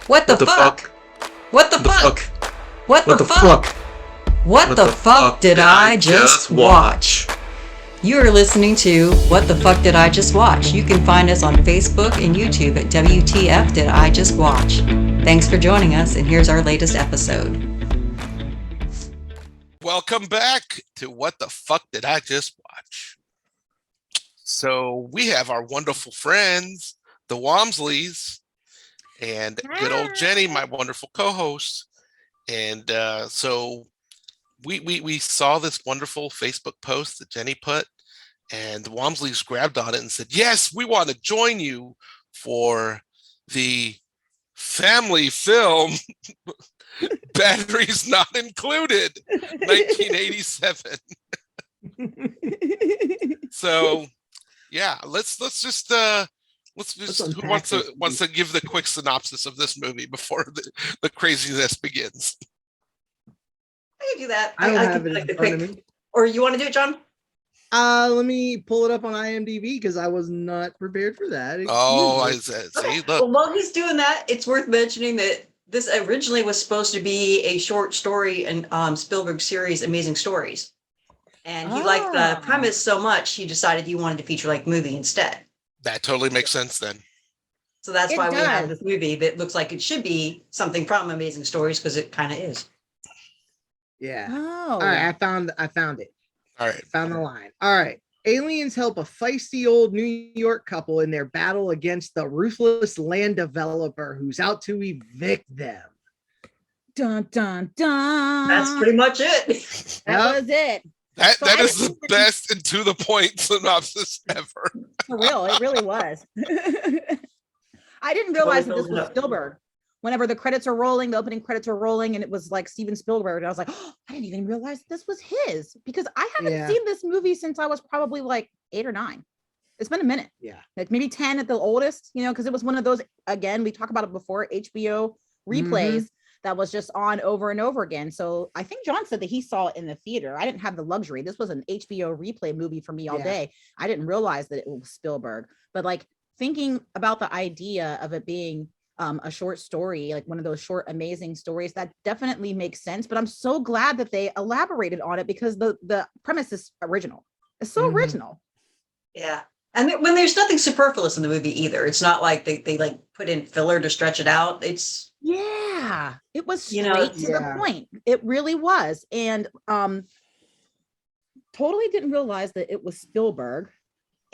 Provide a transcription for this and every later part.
What the fuck? What the fuck? What the fuck? What the fuck did I just watch? You are listening to What the Fuck Did I Just Watch? You can find us on Facebook and YouTube at WTF Did I Just Watch? Thanks for joining us, and here's our latest episode. Welcome back to What the Fuck Did I Just Watch? So we have our wonderful friends, the Wamsleys, and good old Jenny, my wonderful co-host. And so we saw this wonderful Facebook post that Jenny put, and the Wamsleys grabbed on it and said, yes, we want to join you for the family film Batteries Not Included, 1987. So yeah, let's just who wants to give the quick synopsis of this movie before the craziness begins? I can do that. I don't I have can it like in the front of quick. me. Or you want to do it, John? Let me pull it up on IMDb because I was not prepared for that. Oh, I Excuse me. see. Okay. Look, Well, while he's doing that, it's worth mentioning that this originally was supposed to be a short story in Spielberg's series Amazing Stories. And he liked the premise so much, he decided he wanted to feature like movie instead. that totally makes sense then. So that's It why we have does. this movie that looks like it should be something from Amazing Stories, because it kind of is. Yeah. Oh, All right, I found it. All right. Found the line. All right. Aliens help a feisty old New York couple in their battle against the ruthless land developer who's out to evict them. dun dun dun. That's pretty much it. That was it. That So I is didn't the best and to the point synopsis ever. For real, it really was. I didn't realize that this was Spielberg. Whenever the credits are rolling, the opening credits are rolling, and it was like Steven Spielberg, and I was like, oh, I didn't even realize this was his, because I haven't seen this movie since I was probably like 8 or 9. It's been a minute. Yeah. Like maybe 10 at the oldest, because it was one of those, again, we talked about it before, HBO replays that was just on over and over again. So I think John said that he saw it in the theater. I didn't have the luxury. This was an HBO replay movie for me all day. I didn't realize that it was Spielberg, but like thinking about the idea of it being a short story, like one of those short, amazing stories, that definitely makes sense. But I'm so glad that they elaborated on it, because the premise is original. It's so original. Yeah. And when there's nothing superfluous in the movie either, it's not like they like put in filler to stretch it out. It's It was straight to the point. It really was. And totally didn't realize that it was Spielberg.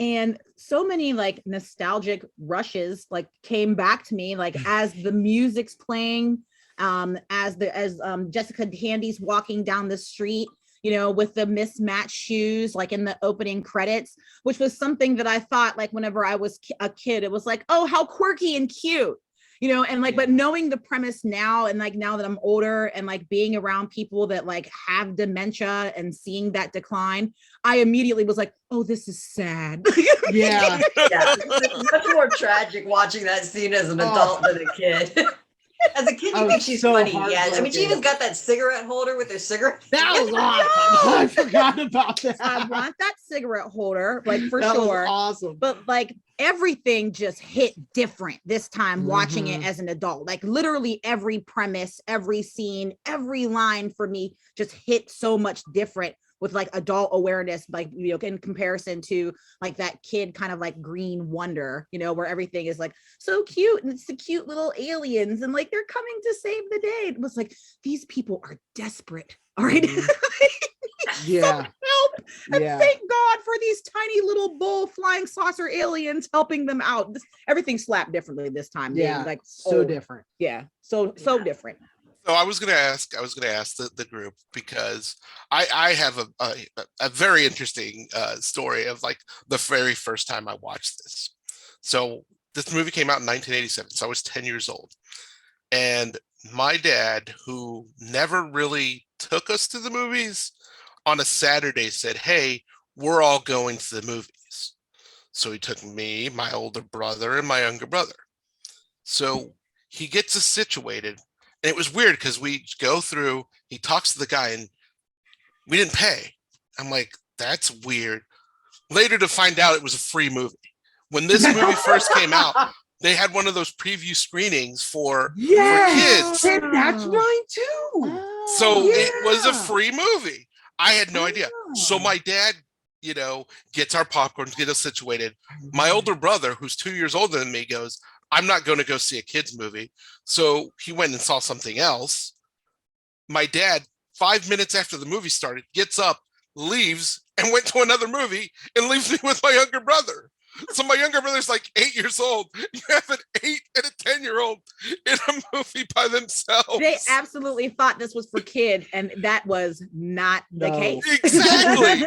And so many like nostalgic rushes like came back to me, like as the music's playing, as Jessica Tandy's walking down the street, with the mismatched shoes, like in the opening credits, which was something that I thought, like whenever I was a kid, it was like, oh, how quirky and cute, and like, but knowing the premise now, and like now that I'm older and like being around people that like have dementia and seeing that decline, I immediately was like, oh, this is sad. Yeah. It's much more tragic watching that scene as an adult than a kid. As a kid, you think she's so funny. Yeah, I mean, she even got that cigarette holder with her cigarette. That was awesome. I forgot about that. I want that cigarette holder, like for that sure. Was awesome. But like everything just hit different this time watching it as an adult. Like literally every premise, every scene, every line for me just hit so much different with like adult awareness, like, in comparison to like that kid kind of like green wonder, where everything is like so cute and it's the cute little aliens and like they're coming to save the day. It was like, these people are desperate. All right. Yeah. Help. And thank God for these tiny little bull flying saucer aliens helping them out. Everything slapped differently this time. Yeah. Like so different. Yeah. So different. So I was going to ask the group, because I have a very interesting story of like the very first time I watched this. So this movie came out in 1987. So I was 10 years old, and my dad, who never really took us to the movies, on a Saturday said, hey, we're all going to the movies. So he took me, my older brother, and my younger brother. So he gets us situated. And it was weird because we go through, he talks to the guy, and we didn't pay. I'm like, that's weird. Later to find out it was a free movie. When this movie first came out, they had one of those preview screenings for Yes, kids. and that's mine too. So yeah. it was a free movie. I had no idea. So my dad, gets our popcorn to get us situated. My older brother, who's 2 years older than me, goes, I'm not going to go see a kid's movie. So he went and saw something else. My dad, 5 minutes after the movie started, gets up, leaves, and went to another movie and leaves me with my younger brother. So my younger brother's like 8 years old. You have an 8 and a 10-year-old in a movie by themselves. They absolutely thought this was for kids, and that was not the case. Exactly.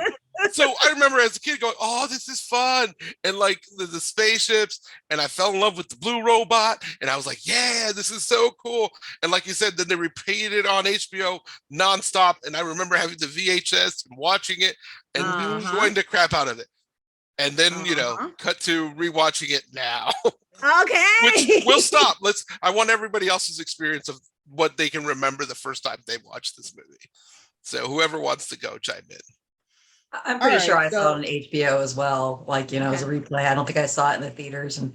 So I remember as a kid going, oh, this is fun. And like the spaceships, and I fell in love with the blue robot. And I was like, yeah, this is so cool. And like you said, then they repeated it on HBO nonstop. And I remember having the VHS and watching it and enjoying the crap out of it. And then, cut to rewatching it now. Okay. Which we'll stop. I want everybody else's experience of what they can remember the first time they watched this movie. So whoever wants to go, chime in. I'm pretty sure I saw it on HBO as well. As a replay. I don't think I saw it in the theaters. And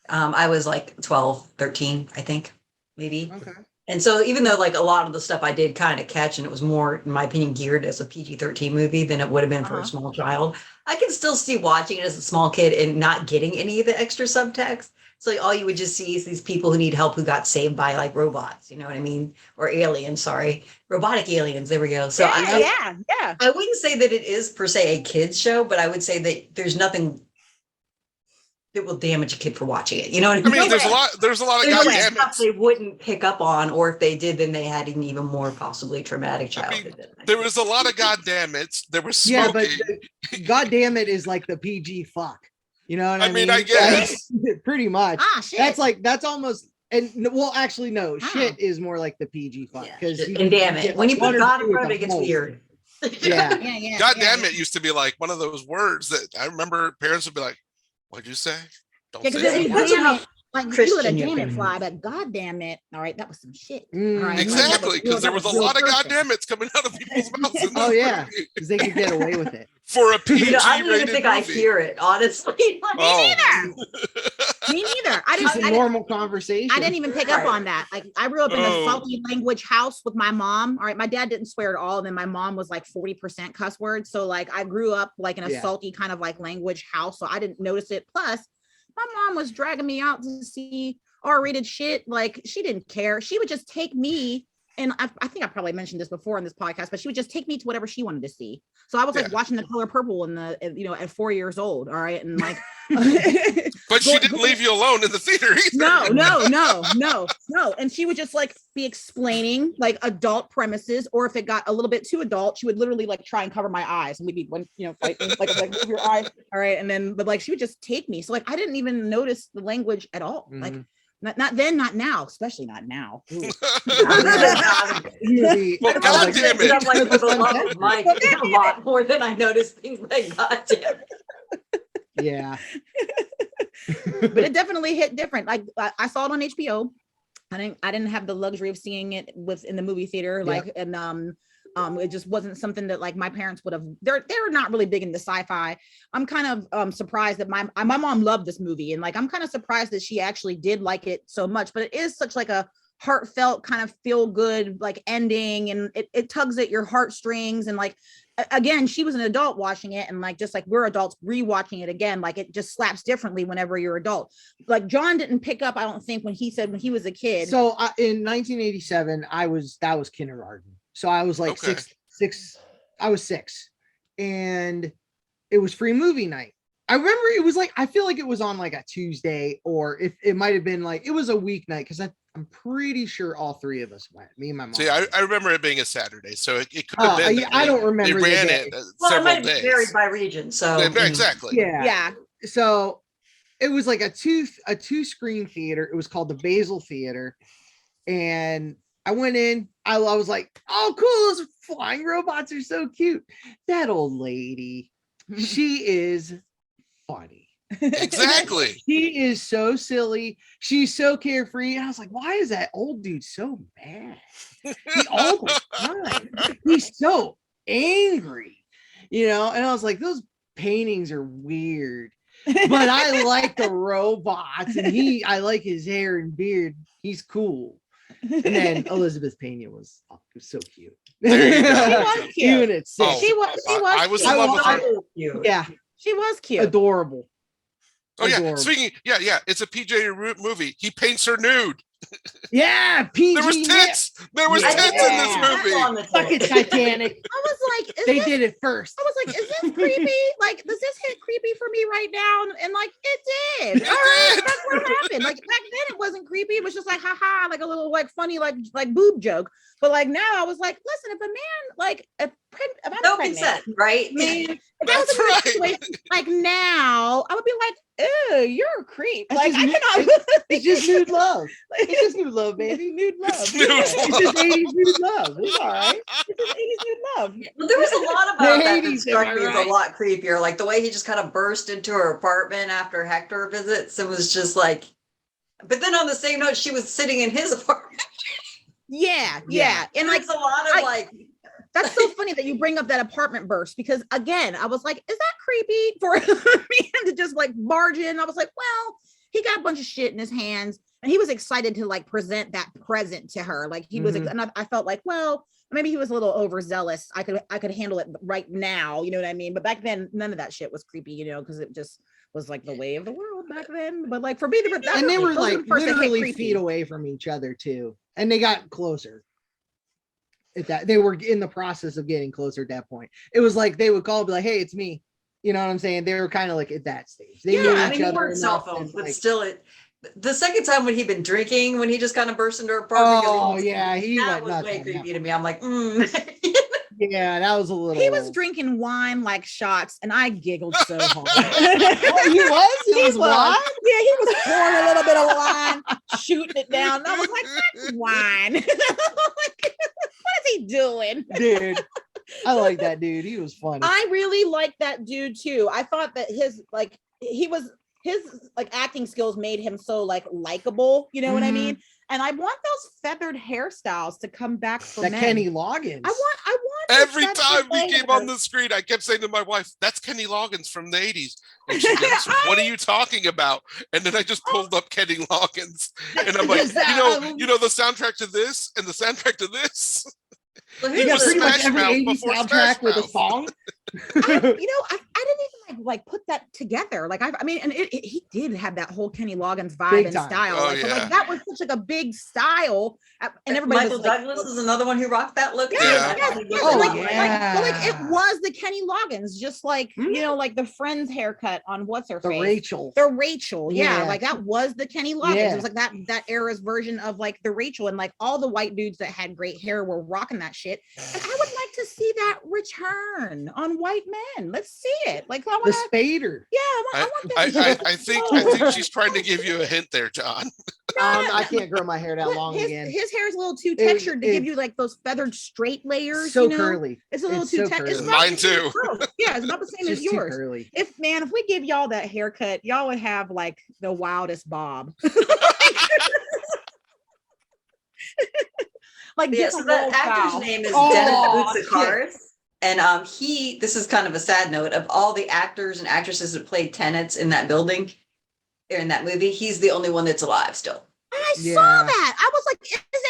I was like 12, 13, I think, maybe. Okay. And so even though a lot of the stuff I did kind of catch, and it was more, in my opinion, geared as a PG-13 movie than it would have been for a small child, I can still see watching it as a small kid and not getting any of the extra subtext. So all you would just see is these people who need help who got saved by robots, you know what I mean? Or aliens, sorry. Robotic aliens, there we go. So yeah. I wouldn't say that it is per se a kid's show, but I would say that there's nothing that will damage a kid for watching it. You know what I mean? I mean, there's a lot of goddamn stuff they wouldn't pick up on, or if they did, then they had an even more possibly traumatic childhood. There was a lot of goddamn it's. There was smoking. Yeah, but goddamn it is like the PG fuck. You know what I mean? I guess. Pretty much. Shit. That's almost, and well, actually, no, shit is more like the PG fuck. Because and damn it, when you put God in front, it gets weird. Yeah. God damn it used to be like one of those words that I remember parents would be like, what'd you say? Don't say it. Like you would have damn it fly, but god damn it. All right, that was some shit. All right, exactly, because there was a lot of goddamn it's coming out of people's mouths. Oh yeah, because they could get away with it. For a PG I don't even think I hear it, honestly. Me neither. Me neither. I Just a normal conversation. I didn't even pick up on that. Like I grew up in a salty language house with my mom. All right, my dad didn't swear at all, and then my mom was like 40% cuss words. So like I grew up like in a salty kind of like language house, so I didn't notice it. Plus, my mom was dragging me out to see R-rated shit. Like she didn't care. She would just take me, and I think I probably mentioned this before in this podcast, but she would just take me to whatever she wanted to see. So I was like watching The Color Purple at 4 years old. All right, and like, but she didn't leave you alone in the theater either. No. And she would just like be explaining like adult premises, or if it got a little bit too adult, she would literally like try and cover my eyes, and we'd be like move your eye. All right, and then but like she would just take me. So like I didn't even notice the language at all. Like. Not then, not now, especially not now. Well, God damn it. I'm like with a love of Mike a lot more than I noticed things like God damn it. Yeah. But it definitely hit different. Like I saw it on HBO. I didn't have the luxury of seeing it in the movie theater. Like and it just wasn't something that like my parents would have. They're not really big into sci-fi. I'm kind of surprised that my mom loved this movie, and like I'm kind of surprised that she actually did like it so much. But it is such like a heartfelt kind of feel good like ending, and it tugs at your heartstrings. And like again, she was an adult watching it, and like just like we're adults rewatching it again, like it just slaps differently whenever you're adult. Like John didn't pick up, I don't think, when he said when he was a kid. So in 1987, that was kindergarten. So I was like six. I was 6, and it was free movie night. I remember it was like, I feel like it was on like a Tuesday, or if it might have been like, it was a weeknight, because I'm pretty sure all 3 of us went, me and my mom. See, I remember it being a Saturday, so it could have been. I don't remember. They ran it several days. It varied by region, so exactly. Yeah. So it was like a two screen theater. It was called the Basil Theater, and I went in. I was like, "Oh, cool! Those flying robots are so cute." That old lady, she is funny. Exactly. She is so silly. She's so carefree. And I was like, "Why is that old dude so mad? All the time. He's so angry, you know." And I was like, "Those paintings are weird." but I like the robots, and I like his hair and beard. He's cool. And then Elizabeth Pena was so cute. There you go. She was cute. Even at 6. She was. I was in love with her. Cute. Yeah, She was cute. adorable. Oh yeah. Adorable. Speaking, yeah, it's a PJ movie. He paints her nude. Yeah, PG. There was tits. There was tits in this movie. Fucking Titanic. I was like, They did it first. I was like, is this creepy? Like, does this hit creepy for me right now? And like, it did. It All right, did. that's what happened. Like back then, it wasn't creepy. It was just like, haha, like a little like funny like boob joke. But like now, I was like, listen, if a man like if I'm No pregnant, consent, right? man, if that was a situation, like now, I would be like, ew, you're a creep. That's Like just I cannot. It's just nude love. It's just nude love, baby. nude love. It's nude Yeah. It's just 80s nude love. It's all right. It's just 80s nude love. Well, there was a lot about that that 80s, struck am I me as right? a lot creepier. Like the way he just kind of burst into her apartment after Hector visits. It was just like, but then on the same note, she was sitting in his apartment. Yeah. Yeah. And Like like a lot of like, that's so funny that you bring up that apartment burst because again, I was like, is that creepy for a man to just like barge in? I was like, well, he got a bunch of shit in his hands and he was excited to like present that present to her. Like he was, and I felt like, well, maybe he was a little overzealous. I could handle it right now. You know what I mean? But back then, none of that shit was creepy, you know, because it just was like the way of the world back then. But like for me, And they were like literally feet away from each other too. And they got closer. At that, they were in the process of getting closer at that point. It was like they would call and be like, hey, it's me. You know what I'm saying? They were kind of like at that stage. They knew I each mean, other they weren't cell enough phones, to, but like, still, the second time when he'd been drinking, when he just kind of burst into her apartment. oh yeah, he that went was nuts way on creepy that to me. I'm like, Yeah, that was a little. He was drinking wine like shots, and I giggled so hard. Oh, he was? It was wine? Yeah, he was pouring a little bit of wine, shooting it down. And I was like, that's wine. Like, what is he doing? Dude, I like that dude. He was funny. I really like that dude too. I thought that his acting skills made him so like likable. You know what I mean? And I want those feathered hairstyles to come back for That men. Kenny Loggins. I want Every the time feathered he came hair. on the screen, I kept saying to my wife, "That's Kenny Loggins from the '80s." And she goes, "What are you talking about?" And then I just pulled up Kenny Loggins, and I'm like, you know, the soundtrack to this and the soundtrack to this. well, You got here's pretty the- much every Mouth 80s before soundtrack Smash with a Mouth. song. I didn't even like put that together. Like I mean, and he did have that whole Kenny Loggins vibe Big and time. style. Oh, Like, but, yeah. like that was such like a big style, and everybody Michael was like, Douglas is another one who rocked that look. Yes, too. Yeah. yes, yes. Oh, like, yeah. like it was the Kenny Loggins, just like you know, like the Friends haircut on what's her The face. Rachel. The Rachel, yeah, Yeah. like that was the Kenny Loggins. Yeah. It was like that era's version of like the Rachel, and like all the white dudes that had great hair were rocking that shit. And I would like to see that return on white men. Let's see it. Like I want The to, Spader. yeah, I want that. I think she's trying to give you a hint there, John. I can't grow my hair that long his, again. His hair is a little too textured to give you like those feathered straight layers. So you know? curly. It's a little It's too so textured. curly. Mine too. Yeah, it's not the same It's as just too yours. curly. If we give y'all that haircut, y'all would have like the wildest bob. Like Yeah, so that actor's name is Oh, Dennis Boutsikaris. And this is kind of a sad note, of all the actors and actresses that played tenants in that building, in that movie, he's the only one that's alive still. I saw Yeah. that. I was like, is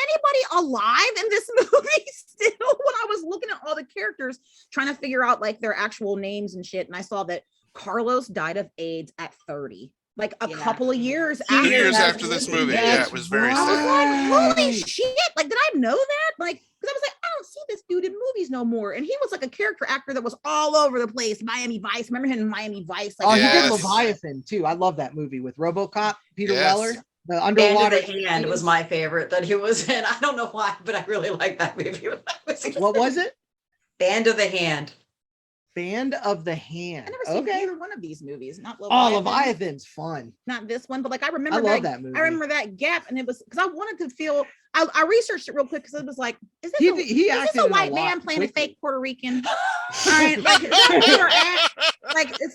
anybody alive in this movie still? When I was looking at all the characters, trying to figure out like their actual names and shit, and I saw that Carlos died of AIDS at 30. Like a couple of years 2 years that after this movie. Yeah, it was very I sad. was like, holy Right. shit. Like, did I know that? Like, because I was like, I don't see this dude in movies no more. And he was like a character actor that was all over the place. Miami Vice. Remember him in Miami Vice? Oh, Like, he did Yes. Leviathan too. I love that movie with RoboCop, Peter Yes. Weller. The Band underwater. of the Hand was my favorite that he was in. I don't know why, but I really like that movie. What was it? Band of the Hand. Band of the Hand. I never seen Okay. either one of these movies. Not Oh, Leviathan. Leviathan's fun. Not this one, but like I I remember love that movie. I remember that gap, and it was because I wanted to feel. I researched it real quick because it was like, is this is a white man playing a fake Puerto Rican? All right, like, is that where we're at? Like, I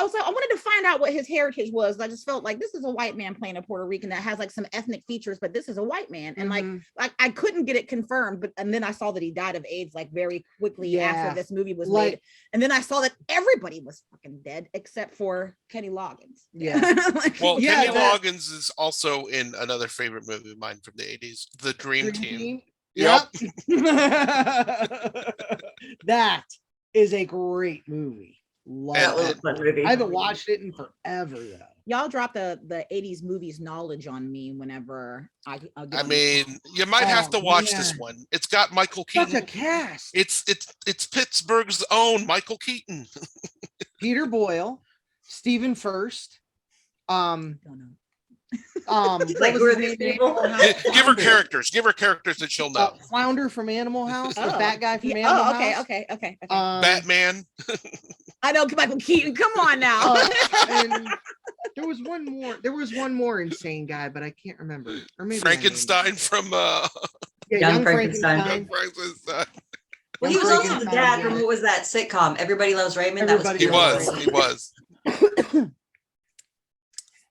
was like, I wanted to find out what his heritage was. I just felt like this is a white man playing a Puerto Rican that has like some ethnic features, but this is a white man, and like I couldn't get it confirmed. And then I saw that he died of AIDS like very quickly after this movie was made, and then I saw that everybody was fucking dead except for Kenny Loggins. Yeah. Kenny Loggins is also in another favorite movie of mine from the 80s, The Dream Team. Yep. That is a great movie. Love it. I haven't watched it in forever though. Y'all drop the 80s movies knowledge on me whenever I'll get I mean, you might have to watch this one. It's got Michael Keaton. Such a cast. It's Pittsburgh's own Michael Keaton. Peter Boyle, Stephen First. Don't know. What was his name? Give her characters that she'll know. Flounder from Animal House, the fat guy from Animal House. Okay. Batman. I know Michael Keaton. Come on now. And there was one more. There was one more insane guy, but I can't remember. Or maybe Frankenstein from Young Frankenstein. Young Frankenstein. Well, he was also the dad from what was that sitcom? Everybody Loves Raymond. He was.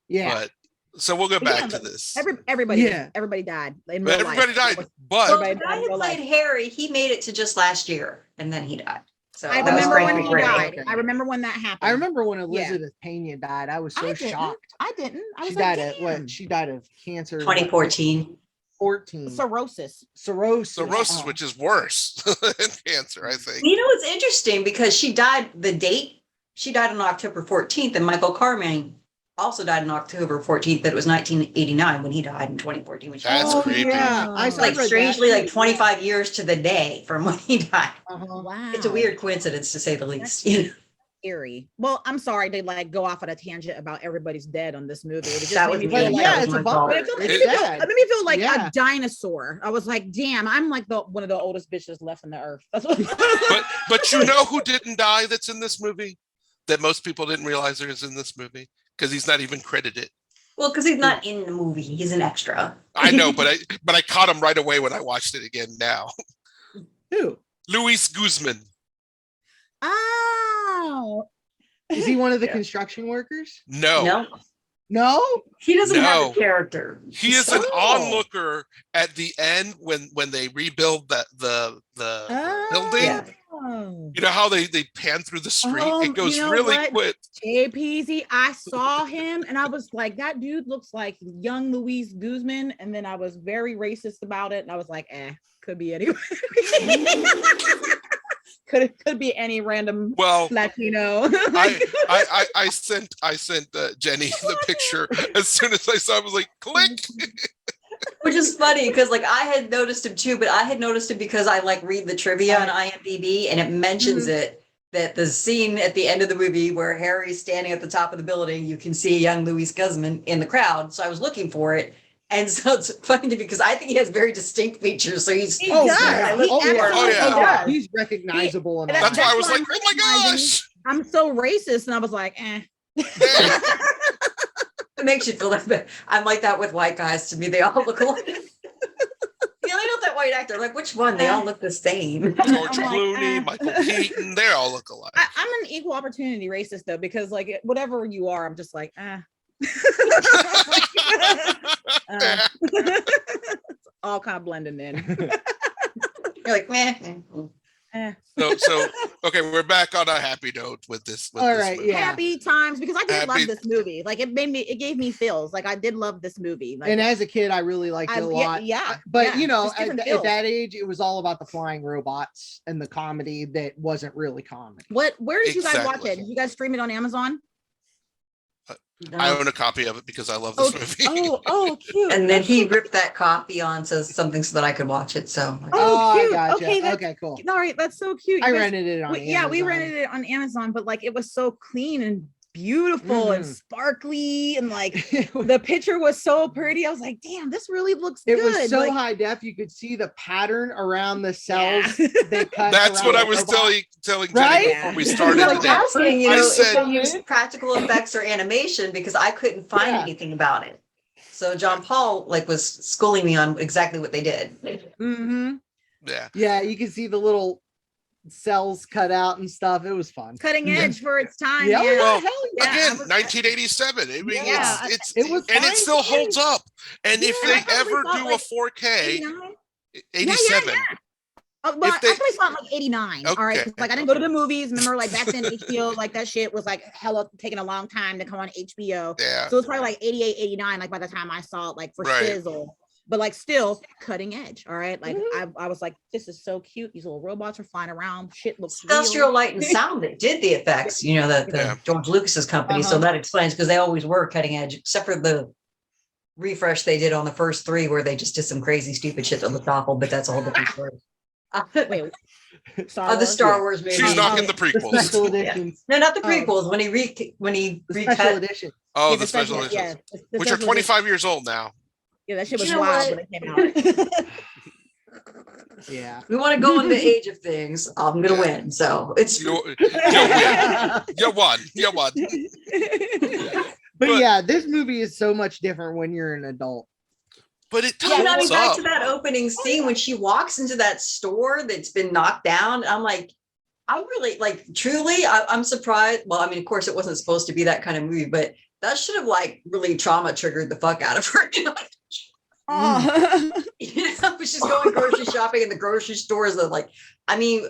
Yeah. But so we'll go back to this. Everybody died. Everybody died. But the guy who played Harry, he made it to just last year, and then he died. So I remember when he died. I remember when that happened. I remember when Elizabeth Pena died. I was so shocked. I didn't. She died of what? She died of cancer. 2014. Cirrhosis, which is worse than cancer, I think. You know, it's interesting because she died on October 14th, and Michael Carmine also died on October 14th, but it was 1989 when he died in 2014. That's creepy. Yeah. I like strangely like 25 years to the day from when he died. Wow. It's a weird coincidence to say the least. You know? Eerie. Well, I'm sorry to like go off on a tangent about everybody's dead on this movie. It just That made was me me. feel like, Yeah, it's a bummer. it made me feel like a dinosaur. I was like, damn, I'm like one of the oldest bitches left on the earth. That's what but you know who didn't die that's in this movie? That most people didn't realize there is in this movie? Because he's not even credited. Well, because he's not in the movie. He's an extra. I know, but I caught him right away when I watched it again now. Who? Luis Guzman. Oh. Is he one of the construction workers? No. He doesn't have a character. He is an onlooker at the end when they rebuild the building. Yeah. You know how they pan through the street? It goes really quick. JPZ, I saw him and I was like, that dude looks like young Luis Guzman. And then I was very racist about it. And I was like, could be anyway. could be any random Latino. I sent Jenny the picture as soon as I saw it. I was like, click. Which is funny because like I had noticed him too, but I had noticed him because I like read the trivia on IMDb and it mentions it that the scene at the end of the movie where Harry's standing at the top of the building, you can see young Luis Guzman in the crowd. So I was looking for it. And so it's funny to me because I think he has very distinct features. So he's he does. He's recognizable. That's why I was like, oh my gosh. I'm so racist. And I was like, It makes you feel like that. I'm like that with white guys. To me, they all look alike. Yeah, I know that white actor. Like, which one? They all look the same. George Clooney, Michael Keaton, they all look alike. I'm an equal opportunity racist though, because like whatever you are, I'm just like, all kind of blending in. You're like, meh. So okay, we're back on a happy note with this. All right, movie. yeah. Happy times because I did love this movie. Like it gave me feels. Like I did love this movie. Like, and as a kid, I really liked it a lot. But you know, at that age, it was all about the flying robots and the comedy that wasn't really comedy. Where did you guys watch it? Did you guys stream it on Amazon? I own a copy of it because I love this movie. Oh, cute. And then he ripped that copy onto something so that I could watch it. So cute. I gotcha. Okay, cool. All right, that's so cute. I rented it on Amazon. Yeah, we rented it on Amazon, but like it was so clean and beautiful and sparkly, and like the picture was so pretty. I was like, damn, this really looks good. It was so high def, you could see the pattern around the cells. They cut. That's what I was telling Jenny before we started. Like asking, if they use practical effects or animation because I couldn't find anything about it. So John Paul like was schooling me on exactly what they did. Mm-hmm. Yeah. Yeah, you can see the little cells cut out and stuff. It was fun. Cutting edge for its time. Yeah, man. Well, hell yeah. again, I was- 1987. I mean, Yeah, it's it was and fine it still to me. holds up. And if I they probably ever thought, do like, a 4K, 89? 87. Oh, well, If they- I probably saw it like 89. All right. 'Cause, Okay. like I didn't go to the movies. Remember, like back then HBO, like that shit was like hella taking a long time to come on HBO. Yeah. So it's probably like 88, 89, like by the time I saw it, like for Right. Sizzle. But like still cutting edge. All right. Like Mhm. I was like, this is so cute. These little robots are flying around. Shit looks Industrial real. Light and Sound that did the effects, you know, the Yeah. George Lucas's company. So Uh-huh. that explains because they always were cutting edge, except for the refresh they did on the first 3 where they just did some crazy stupid shit that looked awful, but that's a whole different story. Wait, Star Oh, the Wars? Star Yeah. Wars movie. She's knocking the The prequels. special Yeah. editions. No, not the Oh. prequels. When he The special recut. edition. Oh, Yeah, the special editions, yeah, the which are special 25 years old now. Yeah, that shit was You know wild what? when it came out. Yeah. We want to go in the age of things. I'm gonna Yeah. win. So it's You win. You won. You won. But But- yeah, this movie is so much different when you're an adult. But it yeah, and I mean, holds back up. to that opening scene when she walks into that store that's been knocked down. I'm like, I really like truly, I'm surprised. Well, I mean, of course, it wasn't supposed to be that kind of movie, but that should have like really trauma triggered the fuck out of her. You know, Oh. she's going grocery shopping in the grocery stores. That like, I mean,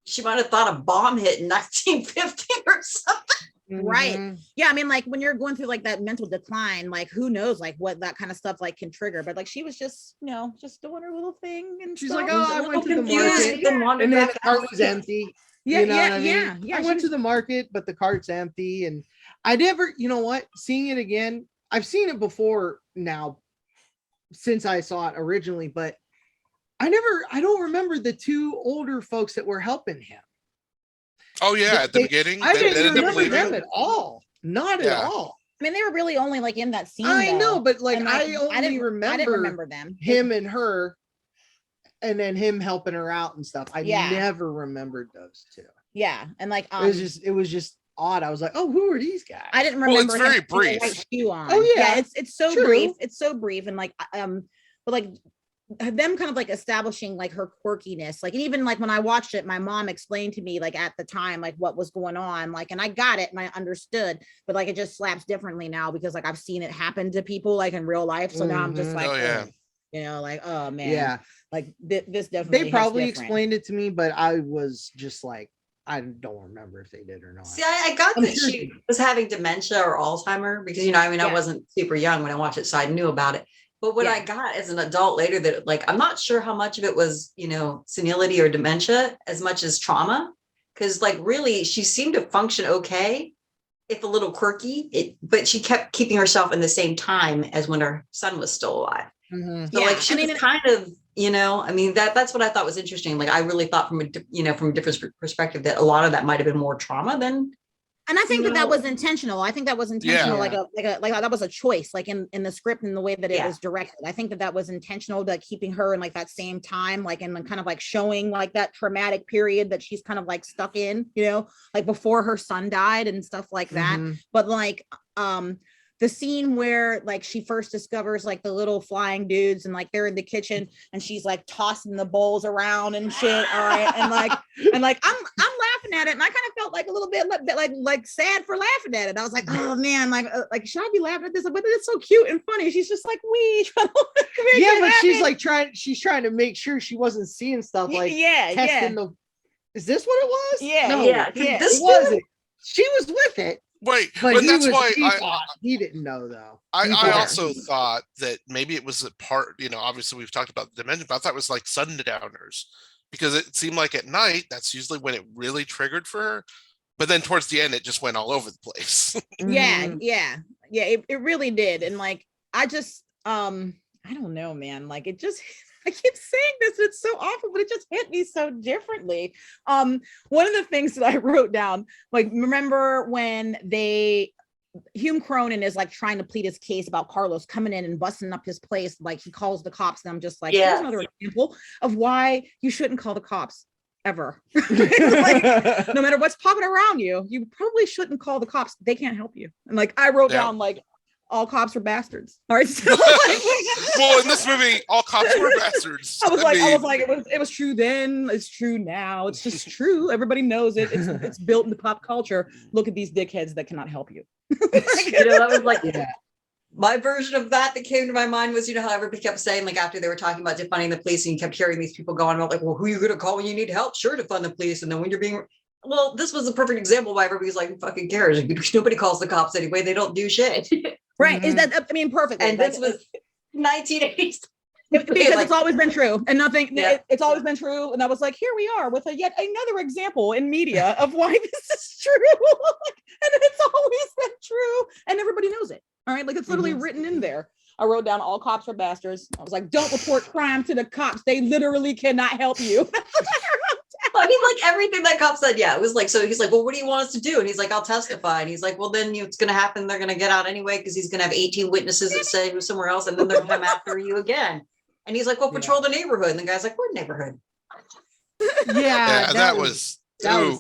she might have thought a bomb hit in 1950 or something. Right. Mhm. Yeah, I mean, like when you're going through like that mental decline, like who knows like what that kind of stuff like can trigger. But like she was just, you know, just doing her little thing and She's stuff. like, oh, I went to the Confused, market. then wandered And then back the cart out. was empty. yeah, You know yeah, what I mean? yeah, yeah. I she went was- to the market, but the cart's empty. And I never, you know what? Seeing it again, I've seen it before now since I saw it originally, but I don't remember the 2 older folks that were helping him. Oh yeah, at the They- beginning, I they didn't ended up remember them leaving. at all. Not Yeah. at all. I mean, they were really only like in that scene. I though. know, but like, And, like, I only I didn't remember remember them. him and her, and then him helping her out and stuff. I Yeah. never remembered those 2. Yeah, and like It was just odd. I was like, oh, who are these guys? I didn't Well, remember. it's very him with a brief. white shoe on. Oh, yeah. It's so True. brief. It's so brief, and like but like them kind of like establishing like her quirkiness, like, and even like when I watched it, my mom explained to me like at the time like what was going on, like, and I got it and I understood, but like it just slaps differently now because like I've seen it happen to people like in real life. So now I'm just Mhm. like, Oh, yeah. you know, like, oh man, Yeah, like this definitely. they hits probably different. explained it to me, but I was just like, I don't remember if they did or not. See, I got I'm that sure she was having dementia or Alzheimer because, you know, I mean, I Yeah. wasn't super young when I watched it, so I knew about it. But what Yeah. I got as an adult later that like, I'm not sure how much of it was, you know, senility or dementia as much as trauma. Cause like really she seemed to function okay, if a little quirky, but she kept keeping herself in the same time as when her son was still alive. Mhm. So Yeah, like she I mean, was kind of, you know, I mean, that's what I thought was interesting. Like I really thought from a, you know, from a different perspective that a lot of that might have been more trauma than. And I think that No. that was intentional. I think that was intentional, Yeah. like that was a choice, like in the script and the way that it Yeah. was directed. I think that that was intentional, like keeping her in like that same time, like and kind of like showing like that traumatic period that she's kind of like stuck in, you know, like before her son died and stuff like that. Mhm. But like the scene where like she first discovers like the little flying dudes and like they're in the kitchen and she's like tossing the bowls around and shit, all right, and like I'm laughing at it and I kind of felt like a little bit like sad for laughing at it. I was like, oh man, like should I be laughing at this? But it's so cute and funny. She's just like, trying to make Yeah, it but she's happen. like trying to make sure she wasn't seeing stuff like yeah, testing the. Is this what it was? Yeah, no, Yeah, yeah. this it wasn't. She was with it, Wait, but but he that's was. why He didn't know though. I He also thought- thought that maybe it was a part, you know, obviously we've talked about the dimension, but I thought it was like sundowners because it seemed like at night, that's usually when it really triggered for her. But then towards the end, it just went all over the place. yeah Mhm. yeah it really did. And like I just I don't know, man, like it just I keep saying this, it's so awful, but it just hit me so differently. One of the things that I wrote down, like, remember when Hume Cronin is like trying to plead his case about Carlos coming in and busting up his place, like he calls the cops, and I'm just like, Yeah. here's another example of why you shouldn't call the cops ever. Like, no matter what's popping around you, you probably shouldn't call the cops. They can't help you. And like I wrote Yeah. down like all cops are bastards. All right. So, well, in this movie, all cops were bastards. I was like, it was true then. It's true now. It's just true. Everybody knows it. It's built into pop culture. Look at these dickheads that cannot help you. That was like, my version of that came to my mind was, how everybody kept saying, like, after they were talking about defunding the police, and you kept hearing these people going about, like, well, who are you going to call when you need help? Sure, defund the police. And then when you're being, well, this was a perfect example why everybody's like, who fucking cares? Nobody calls the cops anyway. They don't do shit. Right. Is that, perfect. And this was 1980s. Because it's always been true and nothing. Yeah. It's always been true. And I was like, here we are with yet another example in media of why this is true. And it's always been true. And everybody knows it. All right. Like it's literally written in there. I wrote down all cops are bastards. I was like, don't report crime to the cops. They literally cannot help you. I mean, like everything that cop said, it was like, so he's like, well, what do you want us to do? And he's like, I'll testify. And he's like, well, then it's going to happen. They're going to get out anyway, because he's going to have 18 witnesses that say he was somewhere else. And then they're going to come after you again. And he's like, well, patrol the neighborhood. And the guy's like, what neighborhood? Yeah, that was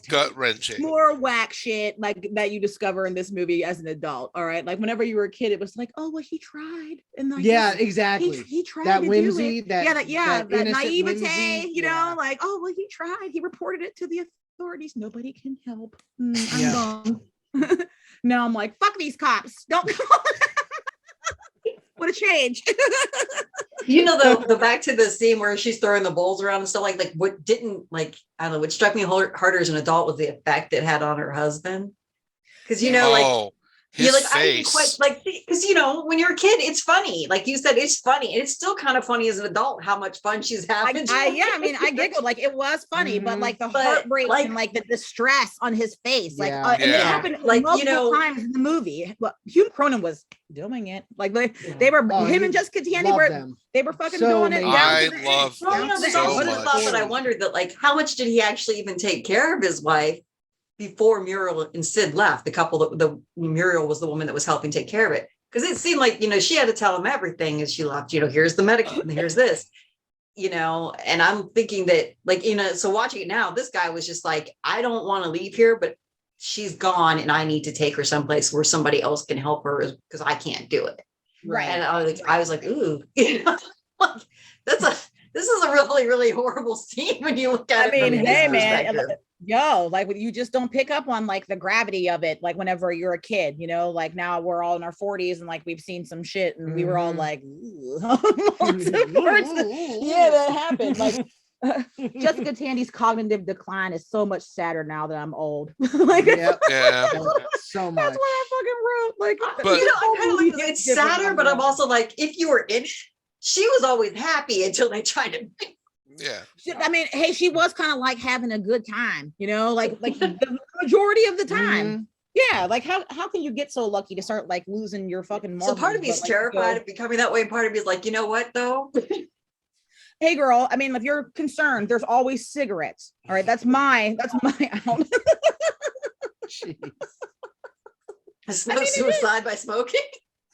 gut-wrenching. More whack shit like that you discover in this movie as an adult. All right. Like whenever you were a kid, it was like, oh, well, he tried. And like, exactly. He tried that to whimsy, do it. that naivete, whimsy, like, oh, well, he tried. He reported it to the authorities. Nobody can help. I'm gone. Now I'm like, fuck these cops. Don't call. What a change. The back to the scene where she's throwing the bowls around and stuff, like what didn't, like, I don't know, what struck me harder as an adult was the effect it had on her husband. Because, his like, face. I didn't quite, like, because, when you're a kid, it's funny. Like you said, it's funny. And it's still kind of funny as an adult how much fun she's having. I giggled. Like, it was funny, but like the heartbreak and like the distress on his face. Like, and it happened like multiple times in the movie. But Hugh Cronin was doing it. Like, they were, him and Jessica Tandy they were fucking doing it. I love them there's so also the much. thought that I wondered that, like, how much did he actually even take care of his wife before Muriel and Sid left? The couple that Muriel was the woman that was helping take care of it, because it seemed like she had to tell him everything as she left. Here's the medical, and here's this. And I'm thinking that, like, so watching it now, this guy was just like, I don't want to leave here, but she's gone, and I need to take her someplace where somebody else can help her because I can't do it. Right. And I was like, ooh, like, this is a really, really horrible scene when you look at it. I mean, hey, man. Like you just don't pick up on like the gravity of it. Like whenever you're a kid, like now we're all in our 40s and like we've seen some shit and we were all like, yeah, that happened. Like Jessica Tandy's cognitive decline is so much sadder now that I'm old. Like, so much. That's what I fucking wrote. Like, but I kind of like it's sadder, but I'm also like, if you were in it, she was always happy until they tried to. Yeah. I mean, hey, she was kind of like having a good time, like the majority of the time. Yeah, like how can you get so lucky to start like losing your fucking marbles? So part of me is terrified of becoming that way. Part of me is like, you know what though? Hey girl, I mean, if you're concerned, there's always cigarettes. All right, that's my out. It's no suicide by smoking.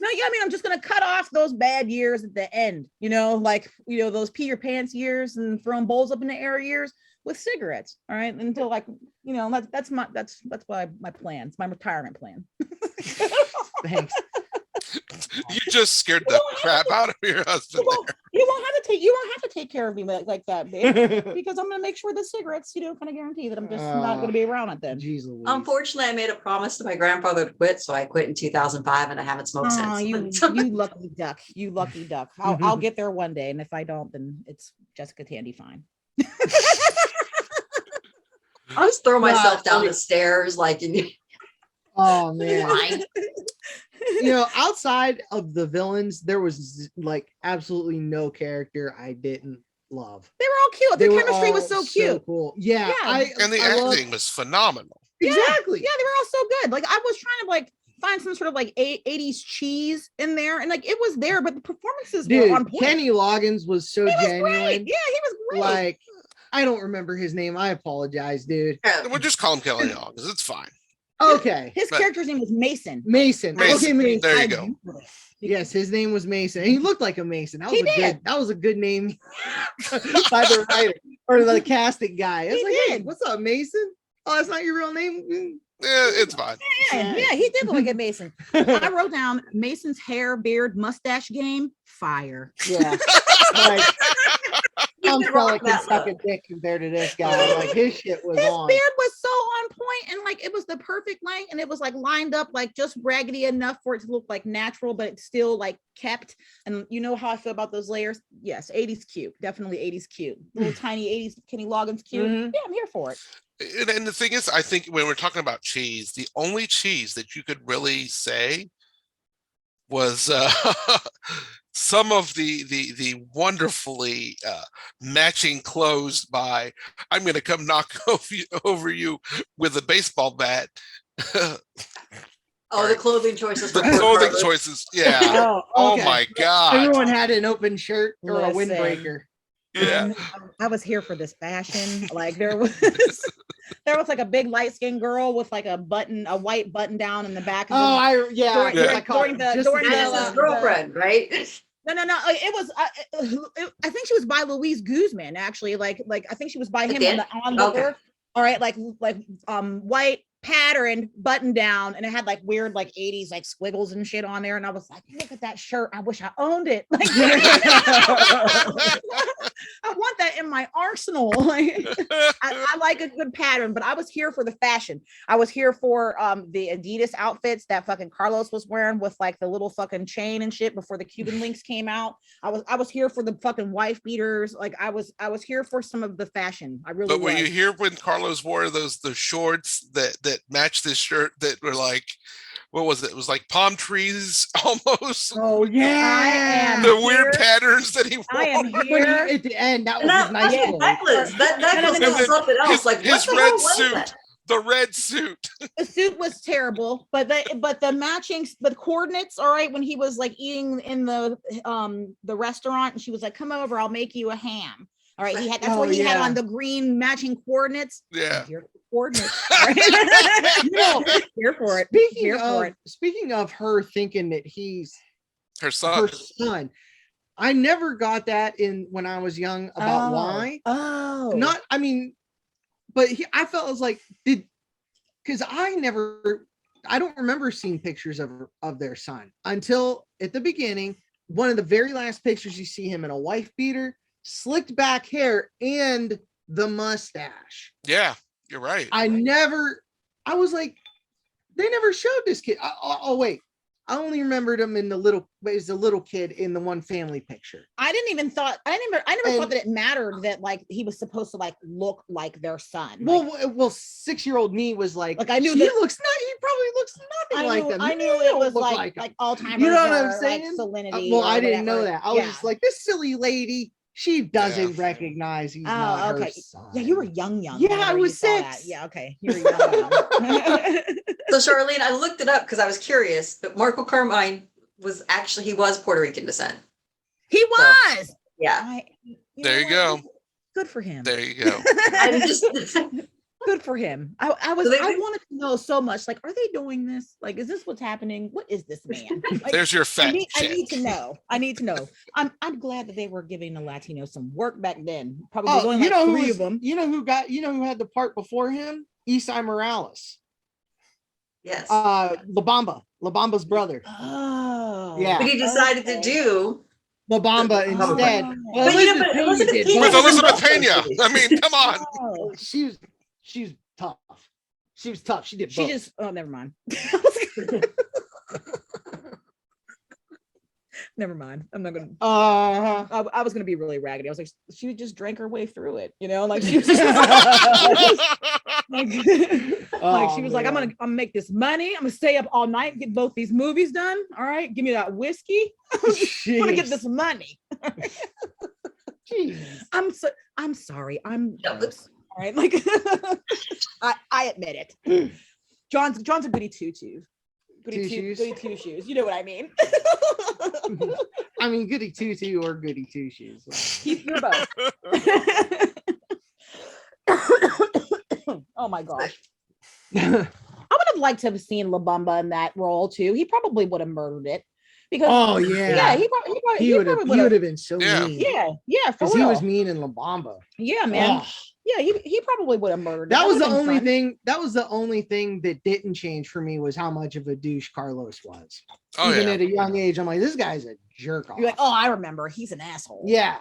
No, yeah, I mean, I'm just gonna cut off those bad years at the end, like those pee your pants years and throwing bowls up in the air years with cigarettes. All right, until like that's why my plan. It's my retirement plan. Thanks. You just scared the crap out of your husband. You won't have to take care of me like that, babe, because I'm gonna make sure the cigarettes, kind of guarantee that I'm just not gonna be around it then. Unfortunately, I made a promise to my grandfather to quit, so I quit in 2005, and I haven't smoked since. You lucky duck. You lucky duck. I'll get there one day, and if I don't, then it's Jessica Tandy fine. I'll just throw myself down the stairs, like. Oh man. Outside of the villains, there was like absolutely no character I didn't love. They were all cute. The chemistry was so cute. So cool. Yeah. And the acting was phenomenal. Exactly. Yeah, they were all so good. Like I was trying to like find some sort of like 80s cheese in there, and like it was there, but the performances were on point. Kenny Loggins was so genuine. Great. Yeah, he was great. Like, I don't remember his name. I apologize, dude. We'll just call him Kelly Loggins. It's fine. Okay. His character's name was Mason. Mason. Okay, Mason. There you go. Yes, his name was Mason. He looked like a Mason. That was a good name by the writer or the casting guy. I was like, hey, what's up, Mason? Oh, that's not your real name? It's fine. Yeah, he did look like a Mason. I wrote down Mason's hair, beard, mustache game, fire. Yeah. Like, Tom Selleck can suck a dick compared to this guy. Like his shit was His on. beard was so on point, and like it was the perfect length, and it was like lined up like just raggedy enough for it to look like natural, but it's still like kept. And you know how I feel about those layers. Yes, 80s cute, definitely 80s cute. Little tiny 80s Kenny Loggins cute. Yeah, I'm here for it. And the thing is, I think when we're talking about cheese, the only cheese that you could really say was some of the wonderfully matching clothes by I'm going to come knock over you with a baseball bat. Oh, the clothing choices. The clothing choices. Yeah. Oh, okay. My God. Everyone had an open shirt or a Listen. windbreaker. Yeah. I was here for this fashion. Like there was like a big light skinned girl with like a white button down in the back of During the girlfriend, right? No. It was. I think she was by Luis Guzman. Actually, like I think she was by him on the okay. All right, like white patterned button down, and it had like weird like 80s like squiggles and shit on there. And I was like, look at that shirt. I wish I owned it. Like, I want that in my arsenal. Like, I like a good pattern, but I was here for the fashion. I was here for the Adidas outfits that fucking Carlos was wearing with like the little fucking chain and shit before the Cuban links came out. I was here for the fucking wife beaters. Like I was here for some of the fashion. I really. But were you here when Carlos wore the shorts that matched this shirt that were like, what was it? It was like palm trees almost. Oh yeah, the weird patterns that he wore. I am here at the end. That was nice. That was something else. Like his red suit. The red suit. The suit was terrible, but the matching, the coordinates. All right, when he was like eating in the restaurant, and she was like, "Come over, I'll make you a ham." All right, he had that's what he had on the green matching coordinates. Yeah. Coordinates. Right? Here for it. Speaking of her thinking that he's her son, I never got that when I was young about why. But I felt it was like because I don't remember seeing pictures of their son until at the beginning. One of the very last pictures you see him in a wife beater, slicked back hair, and the mustache. Yeah. You're right. I was like, they never showed this kid. Wait. I only remembered him as a little kid in the one family picture. I never thought that it mattered that like he was supposed to like look like their son. Well, 6-year-old me was like I knew he probably looks nothing like them. I knew it was like Alzheimer's. You know what I'm saying? Like salinity. I didn't know that. I was just like, this silly lady. She doesn't recognize he's not her son. Yeah, you were young. Yeah, I was 6. Yeah, okay. You were young. So Charlene, I looked it up because I was curious, but Marco Carmine was Puerto Rican descent. He was. So, yeah. There you go. Good for him. There you go. I'm just good for him. I wanted to know so much. Like, are they doing this? Like, is this what's happening? What is this man? Like, there's your fact. I need to know. I'm glad that they were giving the Latinos some work back then. Probably only like 3 of them. You know who had the part before him? Esai Morales. Yes. La Bamba's brother. Oh. Yeah. But he decided to do La Bamba instead. With Elizabeth Pena. I mean, come on. Oh. She's tough. She was tough. She did both. Never mind. Never mind. I'm not gonna. I was gonna be really raggedy. I was like, she just drank her way through it, like she was just, she was like, I'm gonna make this money. I'm gonna stay up all night and get both these movies done. All right, give me that whiskey. I'm gonna get this money. Jeez. I'm sorry. I'm gross. All right, like I admit it. John's a goody two shoes. Goody two shoes. You know what I mean? I mean, goody two or goody two shoes. You're both. Oh my gosh. I would have liked to have seen La Bamba in that role too. He probably would have murdered it Because yeah, he would have been so mean. Yeah, for because real. he was mean in La Bamba. Yeah, man. Oh. Yeah, he probably would have murdered. That was the only thing. That was the only thing that didn't change for me was how much of a douche Carlos was. Even at a young age, I'm like, this guy's a jerk off. You're like, oh, I remember, he's an asshole. Yeah.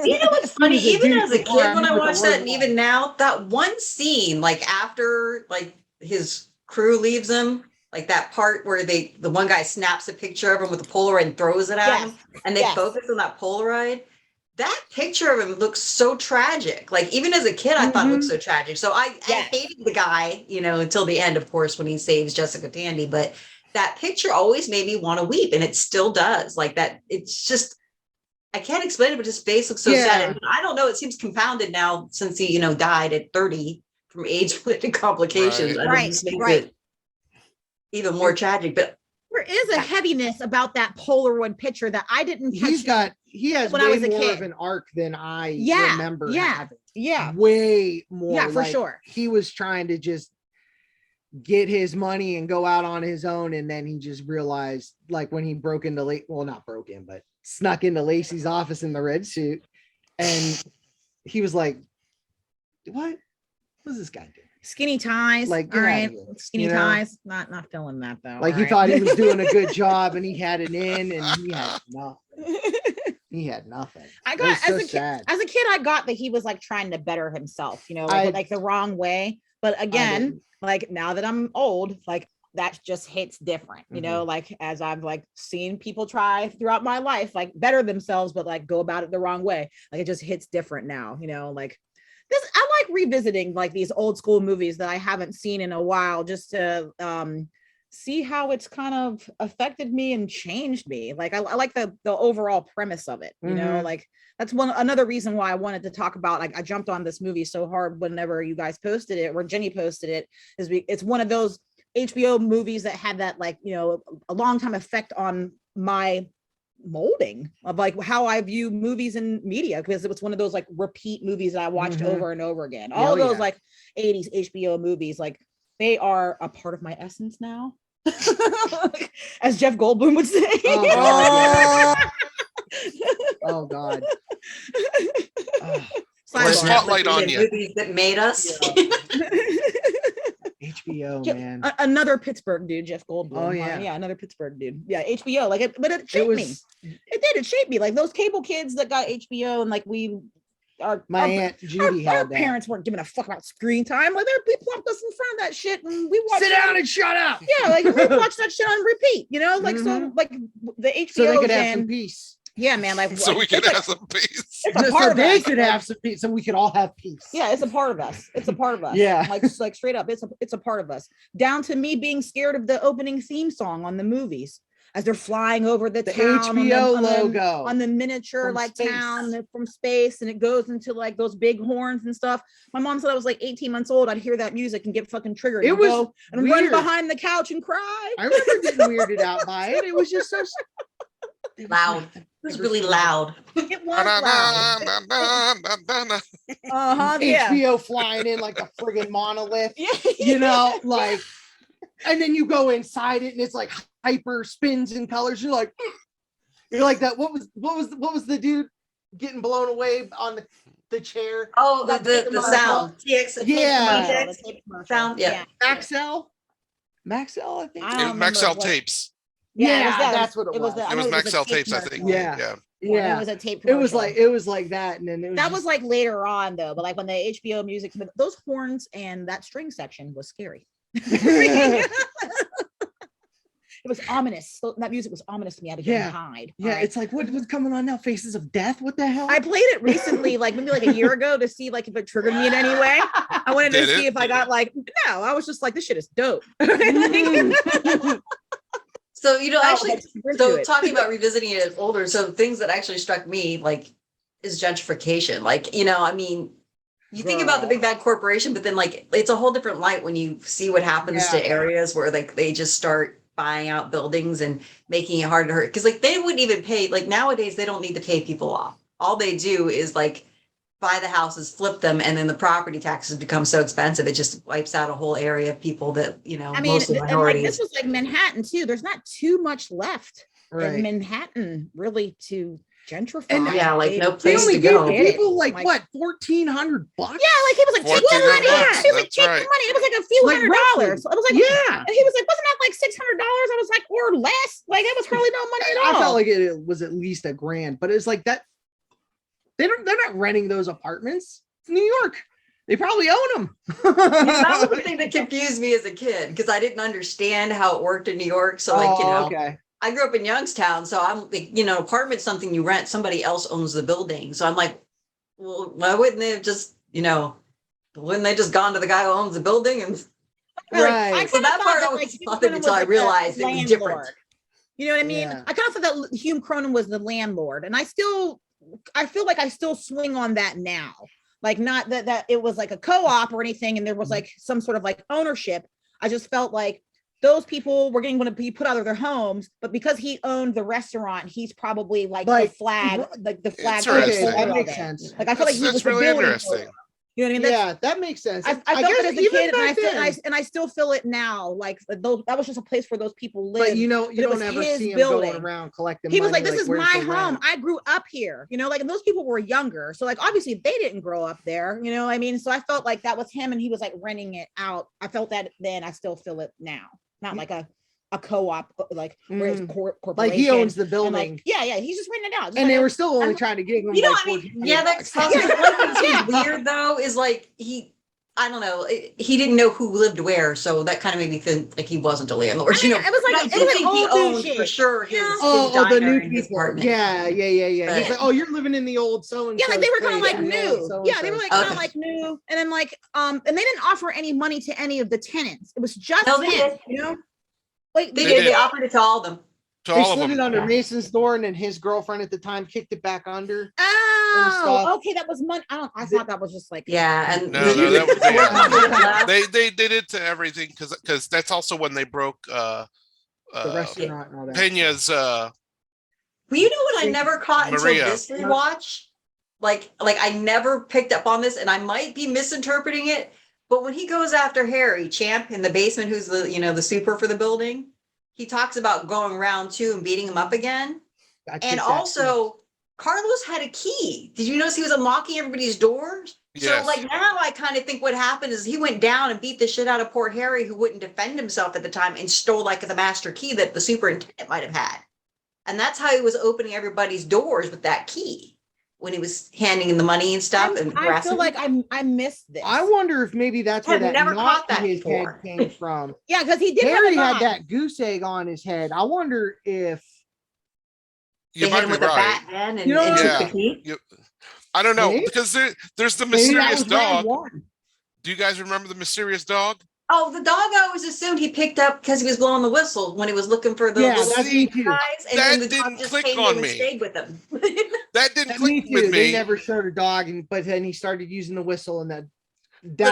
You know what's funny? Even as a kid, when I watched that, and even now, that one scene, like after like his crew leaves him, like that part where the one guy snaps a picture of him with a Polaroid and throws it at him, and they focus on that Polaroid. That picture of him looks so tragic. Like even as a kid, I thought it looked so tragic. So I hated the guy, you know, until the end, of course, when he saves Jessica Tandy. But that picture always made me want to weep, and it still does. Like that, it's just, I can't explain it, but his face looks so sad. And I don't know, it seems compounded now since he, you know, died at 30 from AIDS-related complications. Right. Just makes it even more tragic. But there is a heaviness about that Polaroid picture that I didn't catch. He has when way I was a more kid. of an arc than I remember having. Yeah. Way more. Yeah, for sure. He was trying to just get his money and go out on his own, and then he just realized, like when he broke into not broke in, but snuck into Lacey's office in the red suit, and he was like, what was this guy doing? Skinny ties, like, all right, skinny ties. Not feeling that though. Like he thought he was doing a good job, and he had an in, and he had nothing. He had nothing. I got as a kid, I got that he was like trying to better himself, you know, like the wrong way. But again, like now that I'm old, like that just hits different, you know, like as I've like seen people try throughout my life, like better themselves, but like go about it the wrong way. Like it just hits different now, you know, like this. I like revisiting like these old school movies that I haven't seen in a while, just to see how it's kind of affected me and changed me. Like I like the overall premise of it, you know, like that's another reason why I wanted to talk about, like I jumped on this movie so hard whenever you guys posted it, or Jenny posted it, it's one of those HBO movies that had that, like, you know, a long time effect on my molding of like how I view movies and media, because it was one of those like repeat movies that I watched over and over again. All those like 80s HBO movies, like they are a part of my essence now. As Jeff Goldblum would say. Oh God. Spotlight on you. Movies that made us. HBO, man. Another Pittsburgh dude, Jeff Goldblum. Oh yeah, another Pittsburgh dude. Yeah, HBO. Like it, but it shaped me. It shaped me. Like those cable kids that got HBO, and like my Aunt Judy our parents weren't giving a fuck about screen time. Like they plopped us in front of that shit, and we watched. Sit down and shut up. Yeah, like we watched that shit on repeat. You know, like so, like the HBO. So they could have some peace. Yeah, man. Like so we could have some peace. It's a part of us. They could have some peace, so we could all have peace. Yeah, it's a part of us. It's a part of us. Yeah, like straight up, it's a part of us. Down to me being scared of the opening theme song on the movies as they're flying over the town, HBO logo on the miniature from like space. town from space, and it goes into like those big horns and stuff. My mom said I was like 18 months old. I'd hear that music and get fucking triggered. And go and run behind the couch and cry. I remember getting weirded out by it. It was just so loud. It was really loud. It was loud. HBO flying in like a friggin' monolith. You know, like, and then you go inside it and it's like hyper spins and colors. You're like that. What was the dude getting blown away on the chair? Oh, the sound. Sound. Yeah. Maxell, I think. Maxell tapes. Yeah, that's what it was. It was Maxell tapes, I think. Yeah. It was a tape. It was like that, and then that was like later on though. But like when the HBO music, those horns and that string section was scary. It was ominous. So that music was ominous to me. I had to get and hide. Yeah, it's like what's coming on now? Faces of Death. What the hell? I played it recently, like maybe like a year ago, to see like if it triggered me in any way. I wanted to see if I got like no. I was just like, this shit is dope. So, you know, actually, so talking about revisiting it as older, so things that actually struck me, like, is gentrification. Like, you know, I mean, you think about the big bad corporation, but then like, it's a whole different light when you see what happens to areas where like they just start buying out buildings and making it hard to hurt. Cause like they wouldn't even pay, like nowadays they don't need to pay people off. All they do is like buy the houses, flip them, and then the property taxes become so expensive, it just wipes out a whole area of people that, you know, I mean, mostly minorities. Like, this was like Manhattan too. There's not too much left Right. in Manhattan really to gentrify. And like no They place only to gave go. the people like what, $1,400? Yeah, like he was like, take the $1,400. money. He was like, That's take right. the money. It was like a few Like, $100s. So it was like, Yeah. and he was like, wasn't that like $600? I was like, or less. Like it was hardly no money at all. I felt like it was at least $1,000, but it's like that. They're not renting those apartments. It's New York. They probably own them. That was the thing that confused me as a kid because I didn't understand how it worked in New York. So like, okay. I grew up in Youngstown, so I'm like, apartment's something you rent, somebody else owns the building. So I'm like, well, why wouldn't they have just, wouldn't they just gone to the guy who owns the building? And Right. so that part I always thought that until I realized it was different. You know what I mean? Yeah. I kind of thought that Hume Cronin was the landlord, and I feel like I still swing on that now. Like not that it was like a co-op or anything, and there was like some sort of like ownership. I just felt like those people were going to be put out of their homes, but because he owned the restaurant, he's probably like the flag, like the flag. Okay, that makes sense. Like I feel like he was that's really interesting. You know what I mean? Yeah, that makes sense. I felt that as a kid, and I still feel it now. Like that was just a place where those people lived. But you don't ever see him going around collecting. He was money, like, "This is my home. rent?" I grew up here." Like, and those people were younger, so like obviously they didn't grow up there. You know what I mean? So I felt like that was him, and he was like renting it out. I felt that then. I still feel it now. Not like a co-op, like where it's corporation. Like he owns the building. Like, yeah, he's just renting it out. And they were still only trying to get him. That's weird though. Is like I don't know. He didn't know who lived where, so that kind of made me think like he wasn't a landlord. It was like he owned for sure his the new people. apartment. Yeah. But, He's like, oh, you're living in the old so and so. Yeah, like they were kind of like new. Yeah, they were like kind of like new, and then like and they didn't offer any money to any of the tenants. It was just him. Like they offered it to all of them. They slid it under Mason's door, and then his girlfriend at the time kicked it back under. Oh, okay, that was money. I thought that was just like and they did it to everything because that's also when they broke the restaurant and all that. Peña's. Well, you know what I never caught Maria. until this rewatch? Like I never picked up on this, and I might be misinterpreting it. But when he goes after Harry Champ in the basement, who's the the super for the building, he talks about going around too and beating him up again. And also, Carlos had a key. Did you notice he was unlocking everybody's doors? Yes. So like now I kind of think what happened is he went down and beat the shit out of poor Harry, who wouldn't defend himself at the time, and stole like the master key that the superintendent might have had. And that's how he was opening everybody's doors with that key when he was handing in the money and stuff. I feel like I missed this. I wonder if maybe that's where that never knot caught that in his head before. came from. Yeah, because he did. Harry had that goose egg on his head. I wonder if You they might hit him be with a bat right. then and, You know, and took yeah. the key. I don't know Maybe? because there's the maybe that mysterious was round dog. one. Do you guys remember the mysterious dog? Oh, the dog I always assumed he picked up because he was blowing the whistle when he was looking for the Yeah, little that's me too. guys, and That then the didn't dog just click came on in me. and stayed with him. That didn't And click me too. with They me. never showed a dog, but then he started using the whistle, and that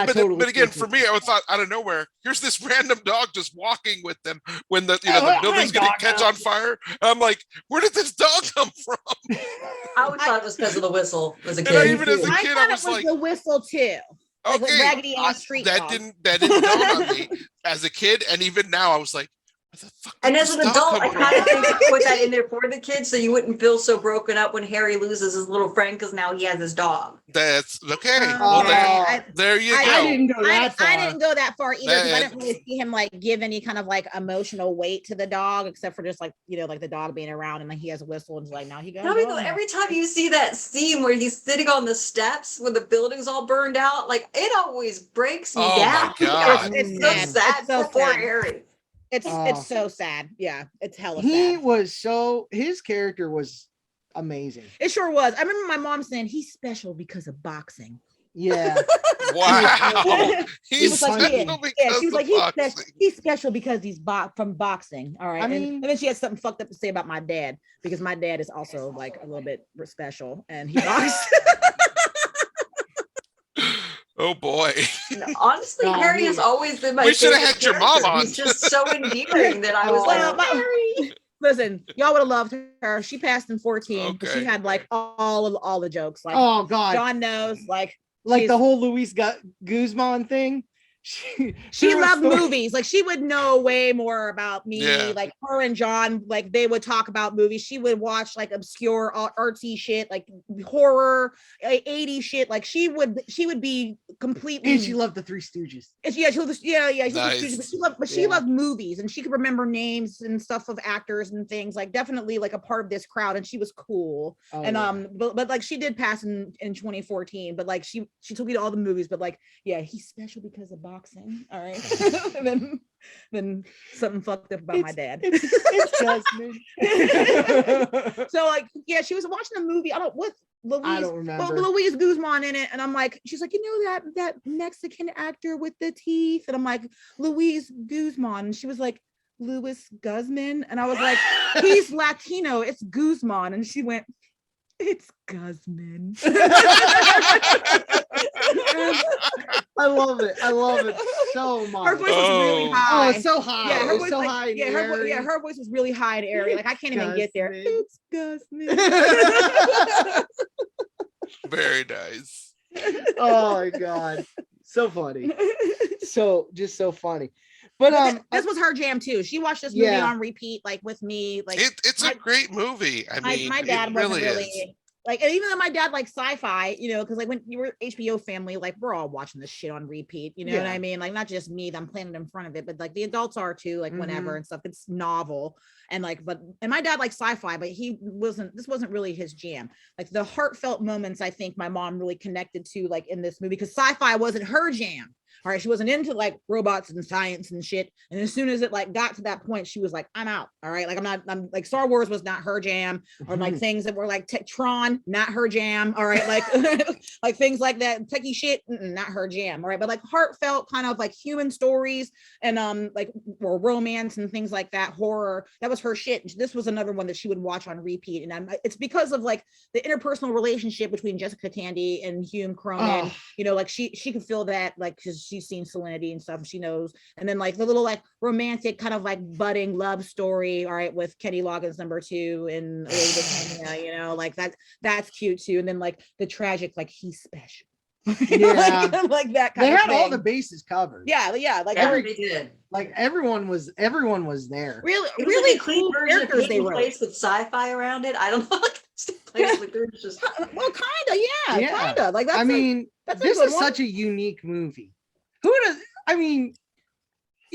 But totally. again, clicked for with me, I thought out of nowhere, here's this random dog just walking with them when the Oh, the building's hi, gonna dog. catch on fire. I'm like, where did this dog come from? I always thought it was because of the whistle as a And I kid. even as a I kid, thought I was it was like, the whistle too. Like with okay, Raggedy Ann Street that Dog. didn't dawn on me as a kid, and even now, I was like, where the fuck did And as this an dog adult, I come kind of from? think to put that in there for the kids so you wouldn't feel so broken up when Harry loses his little friend because now he has his dog. That's okay. Oh, Well, there you go. I didn't go that far. I didn't go that far either because I That- didn't really see him like give any kind of like emotional weight to the dog, except for just like like the dog being around and like he has a whistle and he's like, now he goes. No, because every time you see that scene where he's sitting on the steps when the building's all burned out, like it always breaks me Oh, my down. God. It's It's so sad. sad It's so for poor sad. Harry. It's so sad. Yeah, it's hella He sad. was his character was amazing. It sure was. I remember my mom saying he's special because of boxing. Yeah. Wow. He He's was like, special because she was of like, boxing. he's special because he's from boxing. All right. I And mean- then she had something fucked up to say about my dad because my dad is also like a little bit special and he boxed. Oh boy. No, honestly, No, Harry he- has always been my We shoulda favorite had your mom character. on. He's just so endearing that I was Well, like, Harry. Listen, y'all would have loved her. She passed in 14, but Okay. she had like all the jokes. Like Oh God. John knows, like Like she's- the whole Luis Guzman thing. She loved movies. Like she would know way more about me. Yeah. Like her and John, like they would talk about movies. She would watch like obscure artsy shit, like horror, 80s shit. Like she would be completely. And she loved the Three Stooges. Yeah, she loved, Nice. but she loved movies, and she could remember names and stuff of actors and things. Like definitely like a part of this crowd, and she was cool. But like she did pass in 2014. But like she took me to all the movies. But like he's special because of boxing. All right. And then something fucked up about my dad. It's Jasmine. So like she was watching a movie. I don't remember. Louise Guzman in it, and I'm like, she's like, that Mexican actor with the teeth, and I'm like, Louise Guzman, and she was like, Louis Guzman, and I was like, he's Latino, it's Guzman, and she went, it's Guzman. I love it so much. Her voice was really high. Oh, it's so high. Yeah, her it's voice, so like, high. Her voice was really high and airy. Like I can't even get there. It's Guzman. Very nice. Oh my god, so funny. Just so funny. But this was her jam too. She watched this movie on repeat, like with me. Like it's a great movie. I mean, my dad wasn't really like, and even though my dad liked sci-fi, because like when you were HBO family, like we're all watching this shit on repeat, you know what I mean? Like not just me, I'm playing it in front of it, but like the adults are too, like whenever and stuff. It's novel and like, and my dad liked sci-fi, but this wasn't really his jam. Like the heartfelt moments, I think my mom really connected to, like in this movie, because sci-fi wasn't her jam. All right, she wasn't into like robots and science and shit. And as soon as it like got to that point, she was like, I'm out. All right, like I'm like Star Wars was not her jam, or like things that were like Tron, not her jam. All right, like like things like that, techie shit, not her jam. All right, but like heartfelt kind of like human stories and like or romance and things like that, horror, that was her shit. This was another one that she would watch on repeat, and it's because of like the interpersonal relationship between Jessica Tandy and Hume Cronin. Like she could feel that, like because she's seen Salinity and stuff, she knows. And then like the little like romantic kind of like budding love story, all right, with Kenny Loggins #2 and Elizabeth Pena, like that's cute too. And then like the tragic, like he's special. like that kind they of had thing. all the bases covered. Like they did. Like everyone was there. Really cool characters they wrote. Place with sci-fi around it. I don't know. Like there's just well, kind of like that's this is such a unique movie.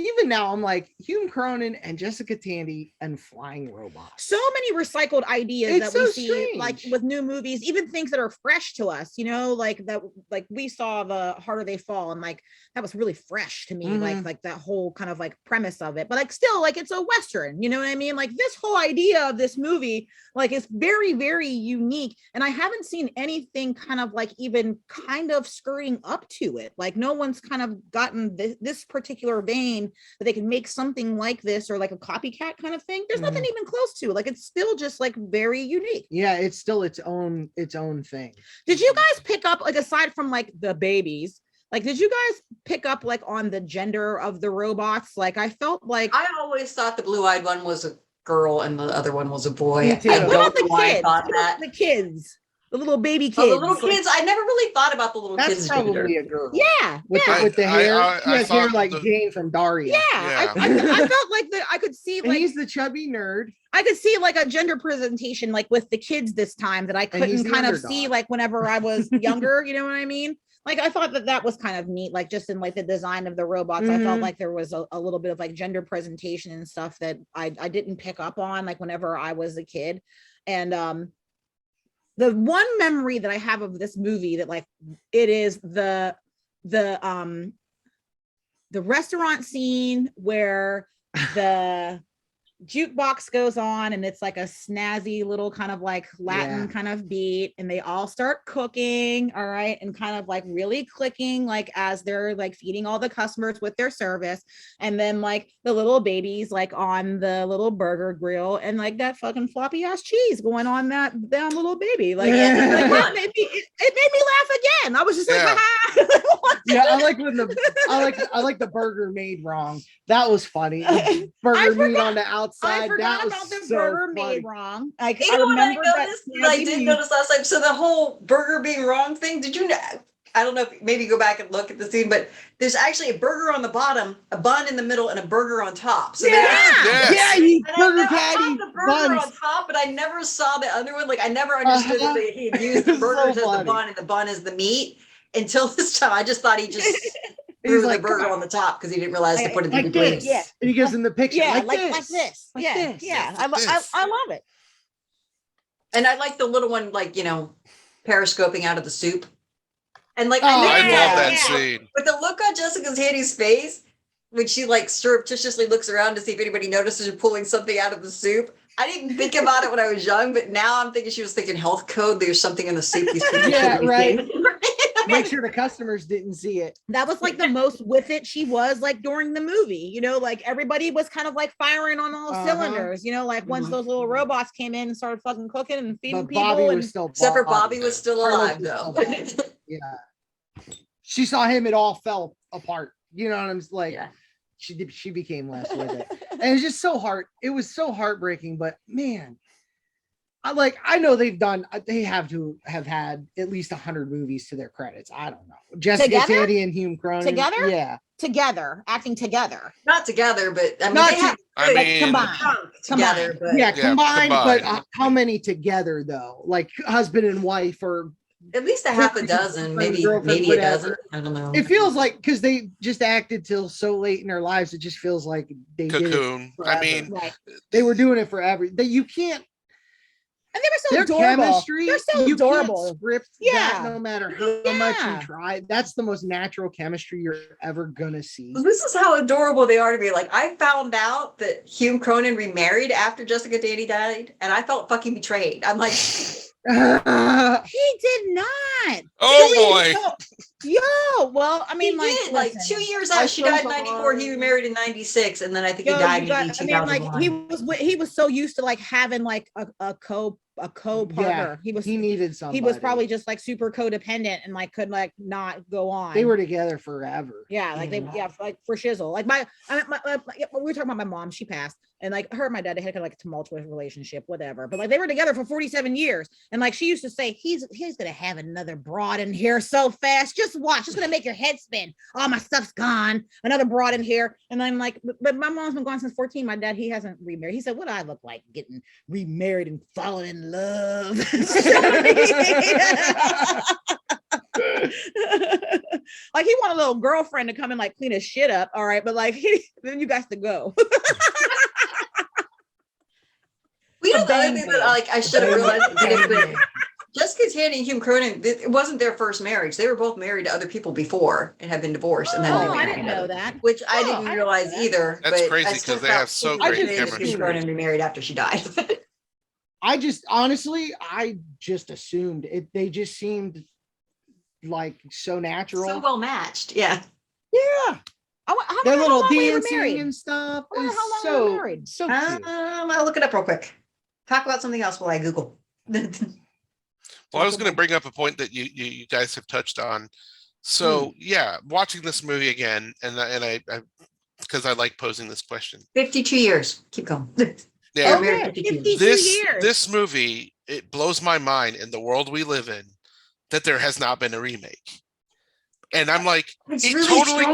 Even now, I'm like Hume Cronin and Jessica Tandy and flying robots. So many recycled ideas It's that we so see, strange. like with new movies, even things that are fresh to us. Like that, like we saw The Harder They Fall, and like that was really fresh to me. Like that whole kind of like premise of it, but like still, like it's a Western. You know what I mean? Like this whole idea of this movie, like is very, very unique, and I haven't seen anything kind of like even kind of skirting up to it. Like no one's kind of gotten this particular vein that they can make something like this or like a copycat kind of thing. There's nothing even close to. Like it's still just like very unique. Yeah, it's still its own thing. Did you guys pick up, like aside from like the babies, like did you guys pick up like on the gender of the robots? Like I felt like I always thought the blue-eyed one was a girl and the other one was a boy. Me too. I what don't about the know why I kids? thought What that. about the kids? The little baby kids. Oh, the little kids. I never really thought about the little That's kids. probably a girl. Yeah. With the hair. She has hair thought like Jane from Daria. Yeah. I felt like I could see And like he's the chubby nerd. I could see like a gender presentation like with the kids this time that I he's couldn't the kind of underdog. see like whenever I was younger, you know what I mean? Like I thought that was kind of neat, like just in like the design of the robots. I felt like there was a little bit of like gender presentation and stuff that I didn't pick up on like whenever I was a kid. And the one memory that I have of this movie that like it is the restaurant scene where the jukebox goes on and it's like a snazzy little kind of like Latin kind of beat, and they all start cooking, all right, and kind of like really clicking like as they're like feeding all the customers with their service, and then like the little babies like on the little burger grill, and like that fucking floppy ass cheese going on that damn little baby, like, it made me laugh again. I was just like, yeah, I like when I like the burger made wrong. That was funny. The burger meat on the outside. I forgot that was about the so burger funny. made wrong. Like, You know what I remember noticed? I did notice last time. So the whole burger being wrong thing. Did you know? I don't know if maybe go back and look at the scene, but there's actually a burger on the bottom, a bun in the middle, and a burger on top. So He and burger I patty saw the burger buns. on top, but I never saw the other one. Like I never understood that he had used the It's so burgers as the funny. bun and the bun as the meat until this time. I just thought he just He's threw like, the burger "Come on the top because he didn't realize to put it in like the this. grease. Yeah. And he gives him the picture. Yeah, like this. Yeah, this. yeah. Like this. I love it. And I like the little one, like, periscoping out of the soup. And like, Oh, I never love thought that about- scene. But the look on Jessica Tandy's face when she like surreptitiously looks around to see if anybody notices her pulling something out of the soup. I didn't think about it when I was young, but now I'm thinking she was thinking health code. There's something in the soup. These people Yeah, shouldn't be right. seeing. Make sure the customers didn't see it. That was like the most with it she was like during the movie, like everybody was kind of like firing on all cylinders, like once those little robots came in and started fucking cooking and feeding But people. Bobby and was still Except for Bobby was still Carlos alive, was though. still Yeah. She saw him, it all fell apart. You know what I'm like? Yeah. She became less with it. And it's just it was so heartbreaking, but man, I know they have to have had at least 100 movies to their credits. I don't know. Jessica Together? Tandy and Hume Cronin. Together? Yeah. Together, acting together. Not together, but I mean, Not they have I mean, Combined. together, but Yeah, combined, but combined. how many together though? Like husband and wife, or at least a half a dozen, maybe girlfriend, a whatever. dozen. I don't know. it feels like because they just acted till so late in their lives, it just feels like they did it Cocoon. I forever. mean, Right. They were doing it forever. That you can't. And they were so Their adorable. chemistry, They're so you adorable. can't script Yeah. that no matter how much Yeah. you try. That's the most natural chemistry you're ever gonna see. This is how adorable they are to me. Like, I found out that Hume Cronin remarried after Jessica Tandy died, and I felt fucking betrayed. I'm like, He did not. oh boy. Yo, well, I mean, he like, did. Like, listen. 2 years I after she feel died in 94, he remarried in 96, and then I think he Yo, died you got- in I mean, like 2001. he was so used to like having like a co-partner. Yeah, He needed somebody. he was probably just like super codependent and like could like not go on. They were together forever. Yeah, like they, like for shizzle. Like we were talking about my mom, she passed, and like her and my dad, they had kind of like a tumultuous relationship, whatever. But like they were together for 47 years, and like she used to say, he's gonna have another broad in here so fast. Just watch, it's gonna make your head spin. All my stuff's gone, another broad in here. And I'm like, but my mom's been gone since 14. My dad, he hasn't remarried. He said, what do I look like getting remarried and falling in love? Like he want a little girlfriend to come and like clean his shit up, all right, but like then you guys to go. We know the other bang thing bang. that like I should have realized but Jessica Tandy and Hume Cronin, it wasn't their first marriage. They were both married to other people before and had been divorced, and then they Oh, I married didn't know together. that. Which I Oh, didn't I didn't realize know that. either. That's but crazy I still 'cause they felt have so super great weird that chemistry. Hume Cronin remarried after she died. I just honestly, I just assumed it. They just seemed like so natural. So well matched. Yeah. Yeah, How their little long were they dancing married? and stuff. I wonder is how long they were so married. so cute. I'll look it up real quick. Talk about something else while I Google. Well, I was going to bring up a point that you guys have touched on. So yeah, watching this movie again, and I because I like posing this question. 52 years. Keep going. Yeah, They're married 52 years. 52 years. this movie, it blows my mind in the world we live in that there has not been a remake. And I'm like, It's it really totally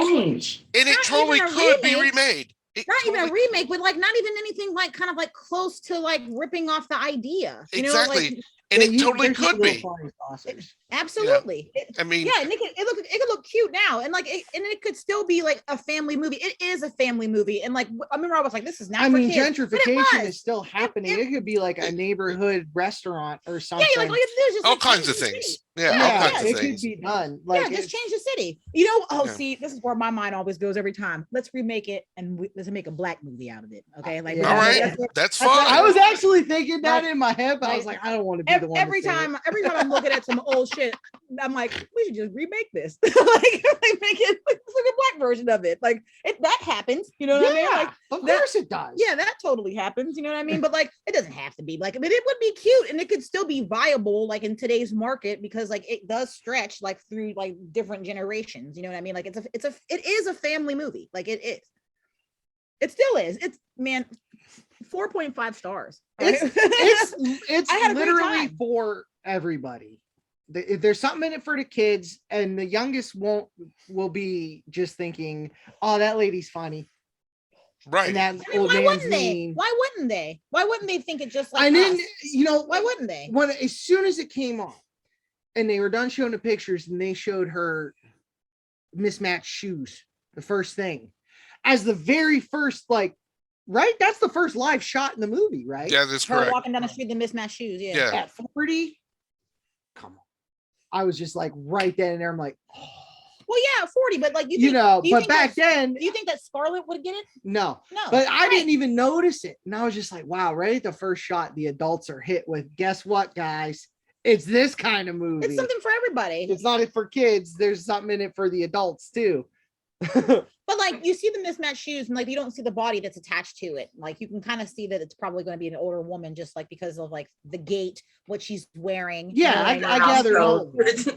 strange. and it Not totally even a could be remake. remade. It Not even a totally- remake, but like not even anything like kind of like close to like ripping off the idea. You know, Exactly. like And Yeah, it totally there's could little be. flying saucers. absolutely. I mean, Yeah, and it could look cute now, and like it could still be like a family movie. It is a family movie, and like I remember I was like, this is not. I for mean, kids. But it gentrification was. is still happening. It could be like a neighborhood restaurant or Yeah, something. you're like, there's just all like, kinds of change the things. city. Yeah, Yeah, all kinds it of could things. be done. Yeah, Like just change the city. You know, Yeah. see, this is where my mind always goes every time. Let's remake it and let's make a black movie out of it. Okay, like Yeah. All right, that's what- that's that's what fine. I was actually thinking that Like- in my head, but I was like, like, I don't want to be the one. every to say it. time I'm looking at some old shit, I'm like, we should just remake this. like make it like a black version of it. Like that happens. You know what I mean? Like of that- course it does. yeah, that totally happens. You know what I mean? But like, it doesn't have to be like, but it would be cute and it could still be viable like in today's market because like it does stretch like through like different generations. You know what I mean? Like it is a family movie. Like it is. It still is. It's 4.5 stars. It's I had a great literally time. for everybody. if there's something in it for the kids, and the youngest will be just thinking, oh, that lady's funny. Right. And that I mean, why wouldn't they? Why wouldn't they? Why wouldn't they think it just like and then, us? Why wouldn't they? When as soon as it came on and they were done showing the pictures and they showed her mismatched shoes, the first thing, as the very first, like, right? That's the first live shot in the movie, right? Yeah, that's Her correct. walking down the street in mismatched shoes. Yeah. At 40, come on. I was just like right then and there. I'm like, oh. Well, yeah, 40, but like but back then, do you think that Scarlett would get it? No. No. But I didn't even notice it. And I was just like, wow, right at the first shot, the adults are hit with, guess what, guys? It's this kind of movie. It's something for everybody. It's not for kids. There's something in it for the adults too. But like you see the mismatched shoes and like you don't see the body that's attached to it. Like you can kind of see that it's probably going to be an older woman, just like because of like the gait, what she's wearing. Yeah, I gather.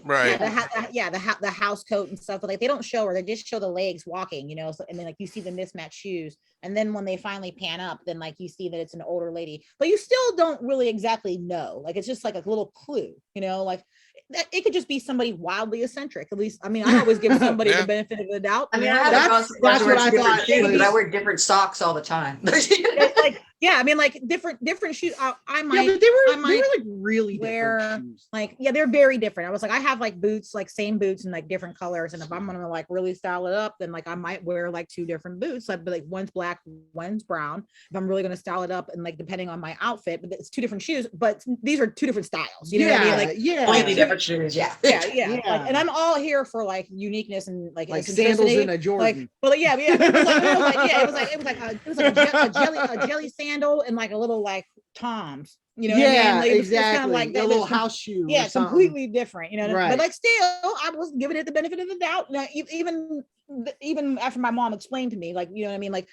Right. The house coat and stuff. But like they don't show her; they just show the legs walking. So, and then like you see the mismatched shoes, and then when they finally pan up, then like you see that it's an older lady. But you still don't really exactly know. Like it's just like a little clue. Like it could just be somebody wildly eccentric. At least, I mean, I always give somebody the benefit of the doubt. I mean, that's what I thought. But I wear different socks all the time. Like, yeah, I mean, like different shoes. I might. Yeah, but they were like really wear different shoes. Like, yeah, they're very different. I was like, I have like boots, like same boots in like different colors. And if I'm gonna like really style it up, then like I might wear like two different boots. Like, but like one's black, one's brown. If I'm really gonna style it up and like depending on my outfit, but it's two different shoes. But these are two different styles. You know what I mean? Like, completely different shoes. Yeah. Like, and I'm all here for like uniqueness and like sandals and a Jordan. Like, but yeah, it was like a jelly sandal and like a little like Toms. You know what I mean? Like, exactly. It's kind of like a little house shoe. Yeah, completely different. You know, right. But like still, I was giving it the benefit of the doubt. Even after my mom explained to me, like, you know what I mean? Like,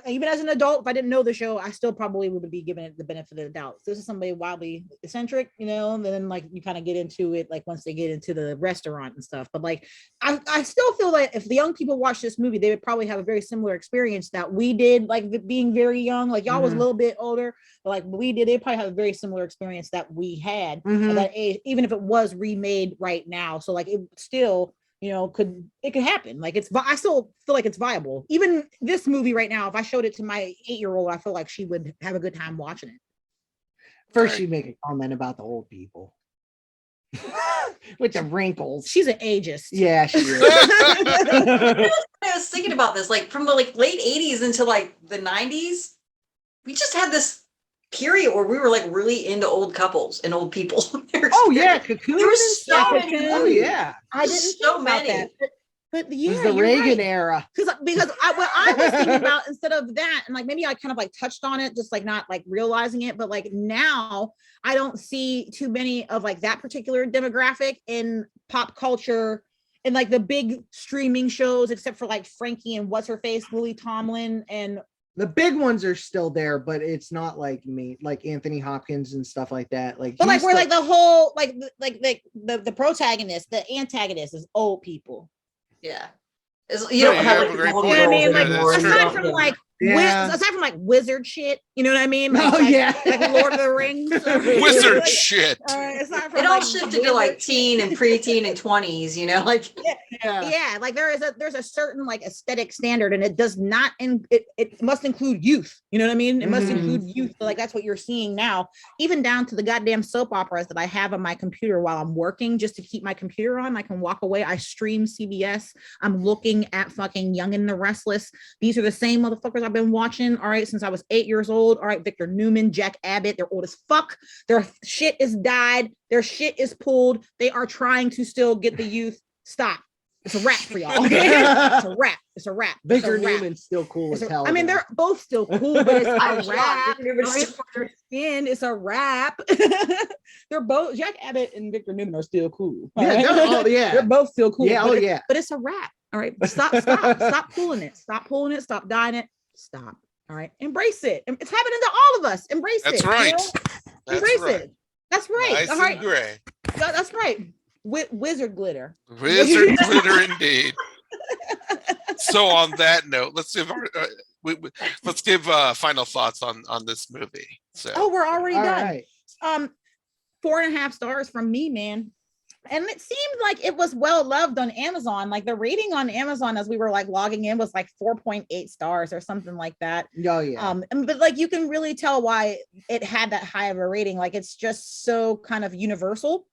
even as an adult, if I didn't know the show, I still probably would be giving it the benefit of the doubt. If this is somebody wildly eccentric, and then like you kind of get into it, like once they get into the restaurant and stuff. But like, I still feel like if the young people watch this movie, they would probably have a very similar experience that we did, like being very young. Like y'all was a little bit older, but like we did, they probably have a very similar experience that we had at that age, even if it was remade right now. So like it still, could happen. Like I still feel like it's viable. Even this movie right now, if I showed it to my 8-year-old, I feel like she would have a good time watching it. First, she'd make a comment about the old people with the wrinkles. She's an ageist. Yeah, she is. I was thinking about this, like from the late 80s into like the 90s, we just had this period where we were like really into old couples and old people. Oh yeah, Cocoon. There were so many. Oh yeah, I didn't so many. That. But yeah, it was the Reagan era. Because what I was thinking about instead of that, and like maybe I kind of like touched on it, just like not like realizing it, but like now I don't see too many of like that particular demographic in pop culture and like the big streaming shows, except for like Frankie and what's her face, Lily Tomlin, and the big ones are still there, but it's not like like Anthony Hopkins and stuff like that. Like, but like we're like the whole like the protagonist, the antagonist is old people. Yeah. You don't have like, I mean, like aside from like aside from like wizard shit, you know what I mean? Like, like Lord of the Rings, wizard shit. It all shifted to like teen and preteen and 20s, like like there's a certain like aesthetic standard, and it does not it must include youth. You know what I mean? It must include youth. So, like that's what you're seeing now, even down to the goddamn soap operas that I have on my computer while I'm working, just to keep my computer on. I can walk away. I stream CBS. I'm looking at fucking Young and the Restless. These are the same motherfuckers I've been watching, all right, since I was 8 years old. All right, Victor Newman, Jack Abbott, they're old as fuck. Their shit is dyed. Their shit is pulled. They are trying to still get the youth. Stop. It's a wrap for y'all. Okay? It's a wrap. Victor Newman's still cool as hell. I mean, they're both still cool, but it's a wrap. It's a wrap. They're both, Jack Abbott and Victor Newman are still cool. Yeah, they're both still cool. Yeah, but it's a wrap. All right, stop pulling it. Stop pulling it. Stop dyeing it. Stop. All right, embrace it. It's happening to all of us. Embrace That's it. Right. Embrace it. That's right. Nice all right. And gray. That's right. Wizard glitter. Wizard glitter, indeed. So on that note, let's give final thoughts on this movie. So we're already done. Right. 4.5 stars from me, man. And it seemed like it was well loved on Amazon. Like the rating on Amazon as we were like logging in was like 4.8 stars or something like that. Oh yeah. But like you can really tell why it had that high of a rating. Like it's just so kind of universal.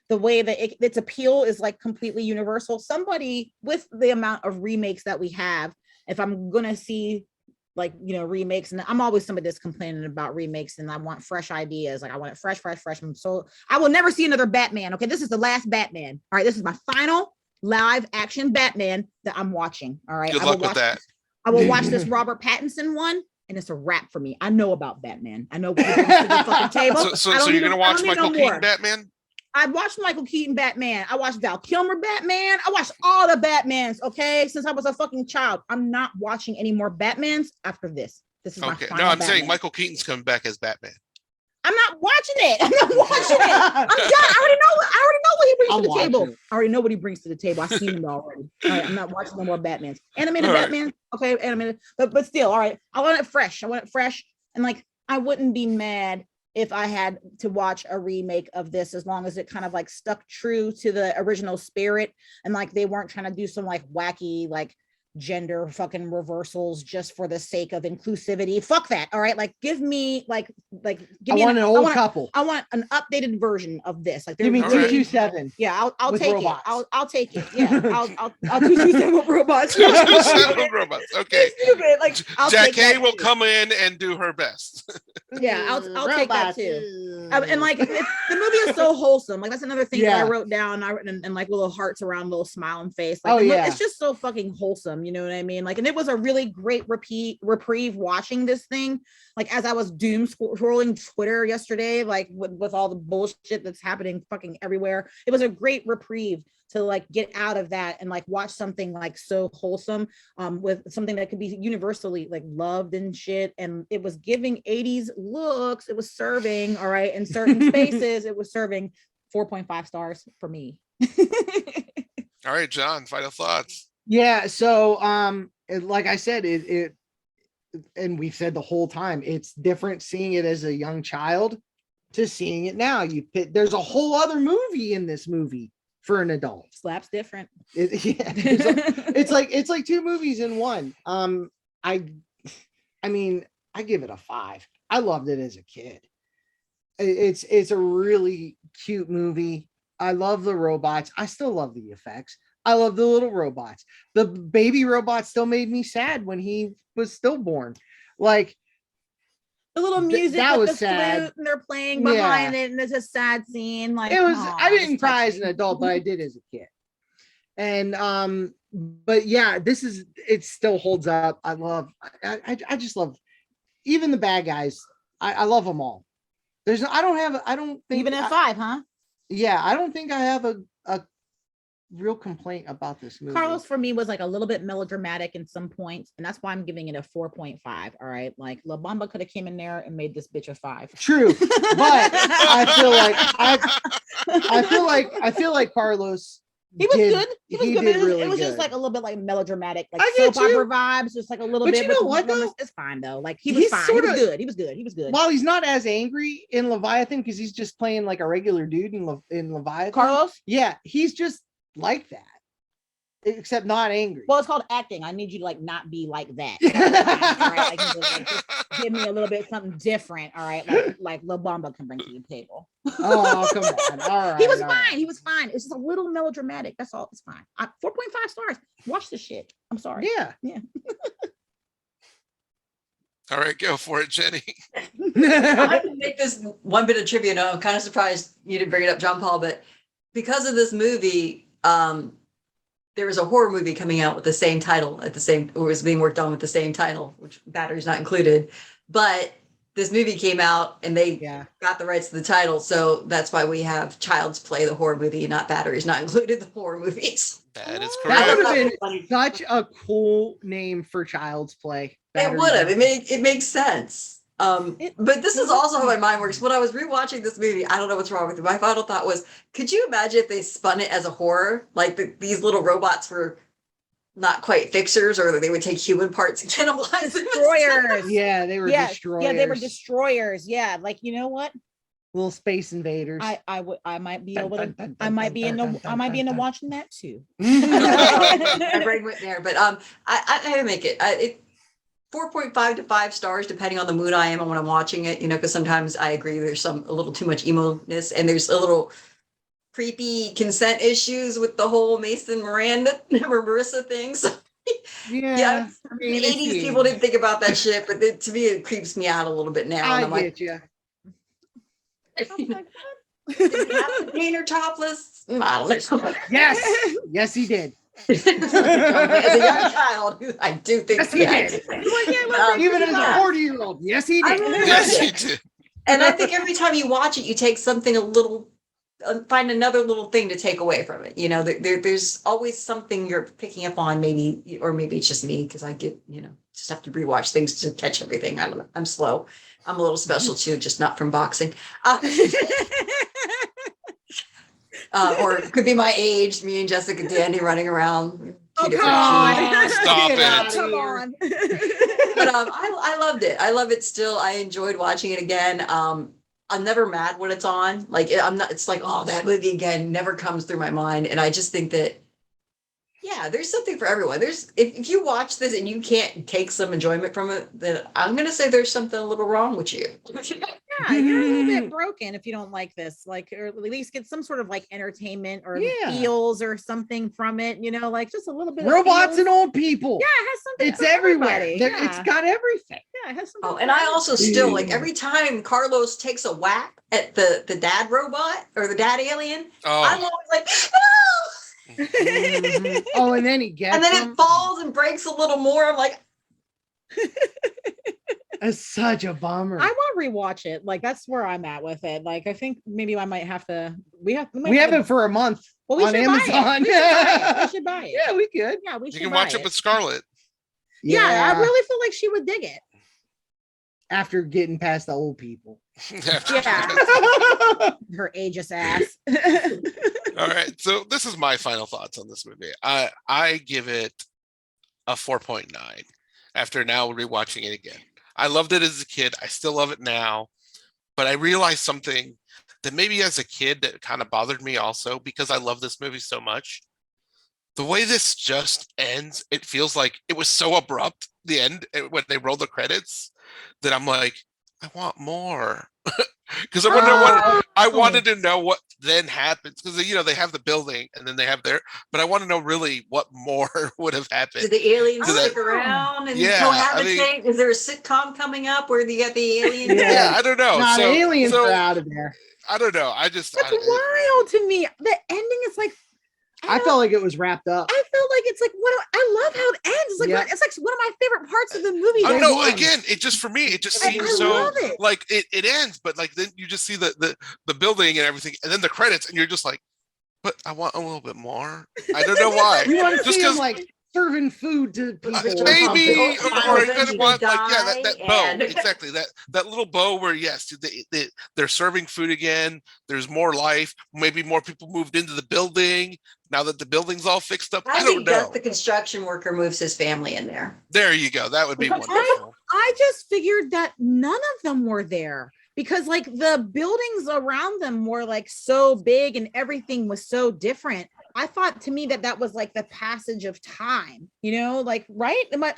The way that its appeal is like completely universal. Somebody with the amount of remakes that we have, if I'm gonna see like, you know, remakes, and I'm always somebody that's complaining about remakes and I want fresh ideas. Like I want it fresh. So I will never see another Batman. Okay, this is the last Batman. All right, this is my final live action Batman that I'm watching. All right, Good luck with that. I will watch this Robert Pattinson one, and it's a wrap for me. I know about Batman. I know what he brings to the fucking table. So you're gonna watch Michael Keaton Batman? I watched Michael Keaton Batman. I watched Val Kilmer Batman. I watched all the Batmans, okay? Since I was a fucking child. I'm not watching any more Batmans after this. This is my final No, I'm Batman. saying Michael Keaton's coming back as Batman. I'm not watching it. I'm not watching it. I'm done. I already know what he brings to the table. I already know what he brings to the table. I've seen him already. All right, I'm not watching no more Batmans. Animated Batman, okay, animated. But still, all right. I want it fresh. And like I wouldn't be mad if I had to watch a remake of this, as long as it kind of like stuck true to the original spirit and like they weren't trying to do some like wacky like gender fucking reversals just for the sake of inclusivity. Fuck that. All right, like give me give me an old couple. I want an updated version of this. Like give me 227. Yeah, I'll take robots. it. I'll take it. Yeah, I'll 227 with robots. 227 robots. Okay. Stupid. Like Jack Hay will come in and do her best. Yeah, I'll take that too. And like the movie is so wholesome. Like that's another thing that I wrote down. I written and like little hearts around little smiling face. Like it's just so fucking wholesome. You know what I mean? Like, and it was a really great reprieve watching this thing. Like as I was doom scrolling Twitter yesterday, like with all the bullshit that's happening fucking everywhere. It was a great reprieve to like get out of that and like watch something like so wholesome with something that could be universally like loved and shit. And it was giving 80s looks. It was serving, all right, in certain spaces. It was serving 4.5 stars for me. All right, John, final thoughts. Yeah, so like I said, it and we've said the whole time, it's different seeing it as a young child to seeing it now. There's a whole other movie in this movie for an adult. Slap's different. It's like two movies in one. I mean, I give it a 5. I loved it as a kid. It's a really cute movie. I love the robots. I still love the effects. I love the little robots. The baby robot still made me sad when he was stillborn. Like the little music that with was the sad. Flute and they're playing behind it, and it's a sad scene. Like it was. I didn't cry as an adult, but I did as a kid. And but yeah, it still holds up. I just love even the bad guys. I love them all. I don't think even at 5, huh? Yeah, I don't think I have a real complaint about this movie. Carlos for me was like a little bit melodramatic in some points, and that's why I'm giving it a 4.5. All right, like La Bamba could have came in there and made this bitch a 5. True, but I feel like Carlos. He was good. He was good. Really it was good. just like a little bit like melodramatic, like soap opera vibes, just like a little bit. But you know what though? It's fine though. Like he was fine. He was good. He was good. While he's not as angry in Leviathan because he's just playing like a regular dude in Leviathan. Carlos? Yeah, he's just like that, except not angry. Well, it's called acting. I need you to like not be like that. All right, just give me a little bit something different. All right, like La Bamba can bring to the table. Oh, come on! All right, he was fine. Right. He was fine. It's just a little melodramatic. That's all. It's fine. 4.5 stars. Watch the shit. I'm sorry. Yeah. All right, go for it, Jenny. I have to make this one bit of trivia. No, I'm kind of surprised you didn't bring it up, John Paul, but because of this movie, there was a horror movie coming out with the same title or was being worked on with the same title, which Battery's not included. But this movie came out and they got the rights to the title. So that's why we have Child's Play, the horror movie, not Battery's not included, the horror movies. That is correct. That would have been such a cool name for Child's Play. It would have. It makes sense. But this is also how my mind works. When I was rewatching this movie, I don't know what's wrong with it. My final thought was, could you imagine if they spun it as a horror? Like these little robots were not quite fixers, or they would take human parts and cannibalize destroyers. Yeah, they were destroyers. Yeah, they were destroyers. Yeah, like you know what? Little Space Invaders. I might be able to. I might be into watching that too. My brain went there, but I had to make it. 4.5 to 5 stars, depending on the mood I am and when I'm watching it. Because sometimes I agree there's a little too much emo-ness, and there's a little creepy consent issues with the whole Mason Miranda or Marissa thing. So yeah, I mean, 80s people didn't think about that shit, but to me it creeps me out a little bit now. And I'm get you. Did he have to paint her topless? I don't know. Yes, he did. As a young child, I do think he did. Even as a 40-year-old, yes, he did. Yes, he did. And I think every time you watch it, you take something a little, find another little thing to take away from it. There's always something you're picking up on, maybe, or maybe it's just me because I get, just have to rewatch things to catch everything. I don't know. I'm slow. I'm a little special too, just not from boxing. Or it could be my age, me and Jessica Dandy running around. Stop it. Come on. But I loved it. I love it still. I enjoyed watching it again. I'm never mad when it's on. Like I'm not, it's like, oh, that movie again never comes through my mind. And I just think that, yeah, there's something for everyone. If you watch this and you can't take some enjoyment from it, then I'm gonna say there's something a little wrong with you. Yeah, you're a little bit broken if you don't like this. Like, or at least get some sort of like entertainment or feels or something from it. Like just a little bit. Robots and old people. Yeah, it has something. It's everywhere. Yeah. It's got everything. Yeah, it has something. Oh, and I also still like every time Carlos takes a whack at the dad robot or the dad alien, I'm always like, oh! Oh, and then he gets and then it falls and breaks a little more. I'm like, it's such a bummer. I want to rewatch it. Like that's where I'm at with it. Like I think maybe I might have to. We have it for a month. Well, we on should Amazon. Buy it. We should buy it. Yeah, we could. Yeah, we should. You can watch it with Scarlett. Yeah, I really feel like she would dig it. After getting past the old people. Yeah. Her ageist ass. All right. So this is my final thoughts on this movie. I give it a 4.9 after now rewatching it again. I loved it as a kid. I still love it now. But I realized something that maybe as a kid that kind of bothered me also because I love this movie so much. The way this just ends, it feels like it was so abrupt, the end, when they roll the credits, that I'm like, I want more. Because I wanted to know what then happens. Because, they have the building and then they have but I want to know really what more would have happened. Did the aliens stick around and cohabitate? Is there a sitcom coming up where you get the aliens? Yeah, I don't know. The aliens are out of there. I don't know. It's wild to me. The ending is like, I felt like it was wrapped up. I felt like it's like I love how it ends. It's like it's like one of my favorite parts of the movie. I know. Again, it just for me, it just seems so like it ends, but like then you just see the building and everything, and then the credits, and you're just like, but I want a little bit more. I don't know why. You want to see them like serving food to people, maybe, or you kind of want like that bow exactly that little bow where they're serving food again. There's more life. Maybe more people moved into the building now that the building's all fixed up. I don't know. The construction worker moves his family in there. There you go. That would be wonderful. I just figured that none of them were there. Because like the buildings around them were like so big and everything was so different. I thought to me that was like the passage of time, like, right? Am I,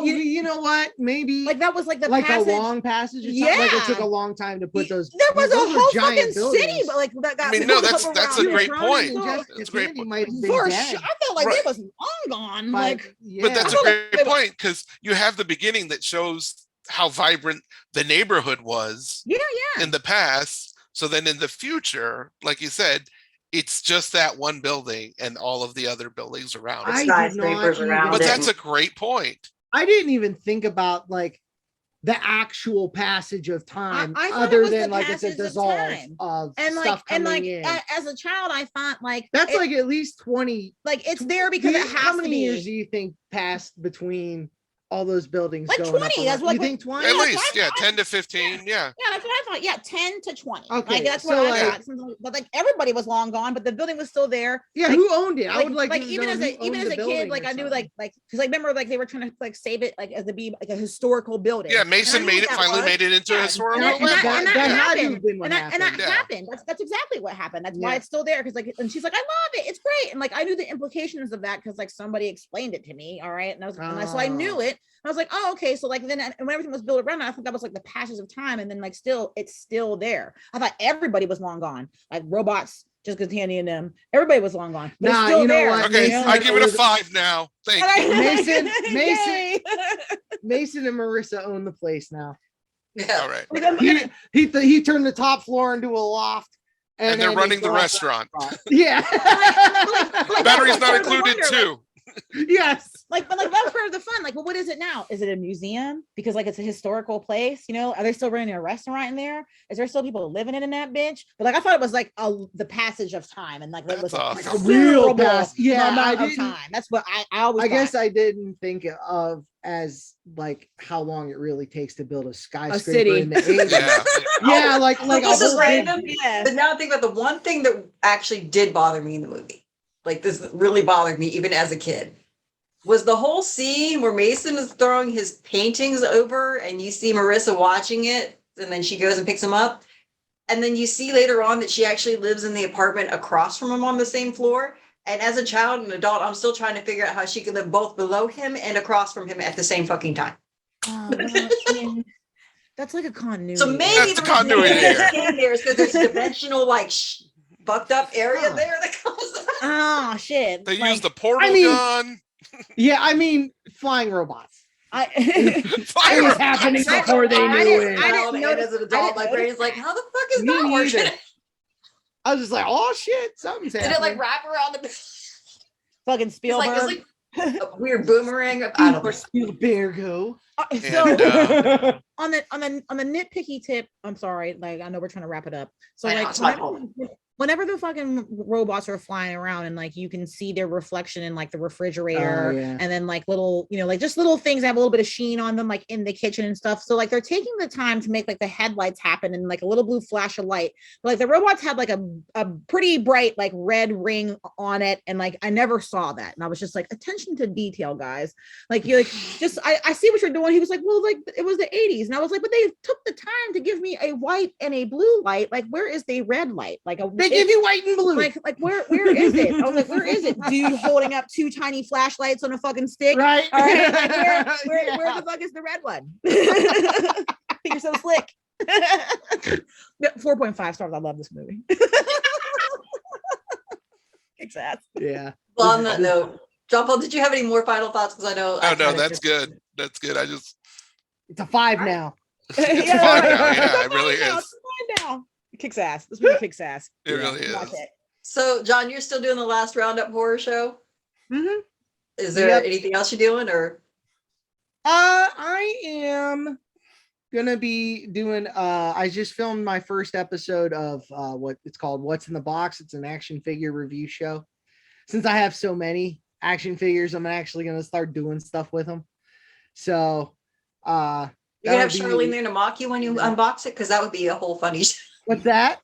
you know what? Maybe like that was like the passage. A long passage. Like it took a long time to put those. There was a whole fucking city, but like that got. That's a great point. That's a great point. I felt like it was long gone. But that's a great point because you have the beginning that shows how vibrant the neighborhood was. In the past. So then in the future, like you said, it's just that one building and all of the other buildings around. But that's a great point. I didn't even think about like the actual passage of time, other than like it's a dissolve of stuff coming in. As a child, I thought like that's like at least 20. Like it's there because it has to be. How many years do you think passed between all those buildings Like going 20, up. that's what- You think 20? At that's least, what I yeah, thought. 10 to 15, yeah. Yeah, that's what I thought. Yeah, 10 to 20. Okay, Like that's so, what I like- thought. But like everybody was long gone, but the building was still there. Yeah, Like, who owned it? I like, would like to even know as who a owned the kid, building like or I knew something. like because I remember like they were trying to like save it like as to be like a historical building. Yeah, And I Mason knew made what it, that finally was. made it into a Yeah, historical and landmark. that had to have been what and that happened. Yeah. happened. That's exactly what happened. That's why Yeah. it's still there. Because like, and she's like, I love it. It's great. And like, I knew the implications of that because like somebody explained it to me. All right, and so I knew it. I was like, oh, okay. So like then and when everything was built around it, I thought that was like the passage of time, and then like still, it's still there. I thought everybody was long gone, like robots. Just because Handy and them, everybody was long gone. But it's Nah, still you know there. what? Okay, Mason I give it a was- 5 now. Thank you. Mason- Yay. Mason and Marissa own the place now. Yeah. All right. He turned the top floor into a loft, And they're then running the still have restaurant. Yeah. Like, Battery's not part of the included wonder, too. Yes. But like that was part of the fun. Like, well, what is it now? Is it a museum? Because like it's a historical place, you know? Are they still running a restaurant in there? Is there still people living in that bitch? But like I thought it was like the passage of time, and like that was That's like awesome. A real considerable pass. Yeah, amount I of didn't- time. That's what I always I guess thought. I didn't think of as like how long it really takes to build a skyscraper city. in the 80s. Yeah. Yeah, like a This is whole random. Yeah. But now I think about the one thing that actually did bother me in the movie. Like this really bothered me even as a kid. Was the whole scene where Mason is throwing his paintings over and you see Marissa watching it and then she goes and picks them up. And then you see later on that she actually lives in the apartment across from him on the same floor. And as a child and adult, I'm still trying to figure out how she could live both below him and across from him at the same fucking time. Oh, well, I mean, that's like a continuity. So maybe That's the the continuity there. there is because there's a dimensional like fucked up area Huh. there that comes up. Oh shit. They Like, use the portal I mean- gun. Yeah, I mean flying robots. I Fire. It was happening I- before they I knew didn't- it. I Child, and notice- as an I adult, didn't my brain is like, how the fuck is Me that working? neither. I was just like, oh shit, something's Did happening. it like wrap around the fucking it's Spielberg. like a weird boomerang? I don't know. Spielberg. So And, on the nitpicky tip, I'm sorry, like I know we're trying to wrap it up. So I know, like it's my fault. whenever the fucking robots are flying around and like you can see their reflection in like the refrigerator Oh, yeah. and then like little, you know, like just little things that have a little bit of sheen on them, like in the kitchen and stuff. So like they're taking the time to make like the headlights happen and like a little blue flash of light. But, like the robots had like a pretty bright like red ring on it, and like I never saw that, and I was just like, attention to detail, guys. Like you're like, just I see what you're doing. He was like, well, like it was the 80s, and I was like, but they took the time to give me a white and a blue light. Like where is the red light? Like They give you white and blue. like where is it? I was like, where is it? Dude holding up 2 tiny flashlights on a fucking stick. Right. All right, like where Yeah. the fuck is the red one? I think you're so slick. 4.5 stars. I love this movie. Kicks ass. Yeah. Well, on that note, John Paul, did you have any more final thoughts? Because I know. oh no, that's good. That's good. I just It's a 5 now. it's fine now. Yeah, it really It's fine now, is. it's fine now. It kicks ass. This movie kicks ass. It really Watch is. it. So, John, you're still doing the last Roundup horror show? Mhm. Is there Yep. anything else you're doing, or? I am gonna be doing I just filmed my first episode of what it's called What's in the Box. It's an action figure review show. Since I have so many action figures, I'm actually gonna start doing stuff with them. So You're gonna have that'll Charlene be- there to mock you when you unbox it? Because that would be a whole funny show. What's that?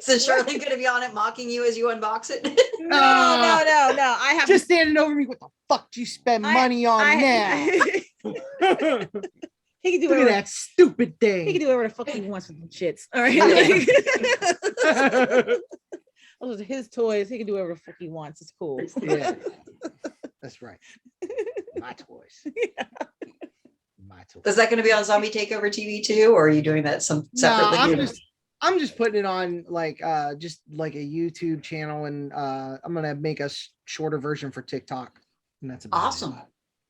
So Charlene gonna be on it mocking you as you unbox it? No. I have Just standing over me. What the fuck do you spend money on now? He can do Look at whatever. that stupid He can thing. do whatever the fuck he wants with them shits. All right. Those are his toys. He can do whatever the fuck he wants. It's cool. Yeah. That's right. My toys. My toys. Is that gonna be on Zombie Takeover TV too, or are you doing that some separately? No, I'm just putting it on like just like a YouTube channel, and I'm gonna make a shorter version for TikTok. And that's about it. Awesome.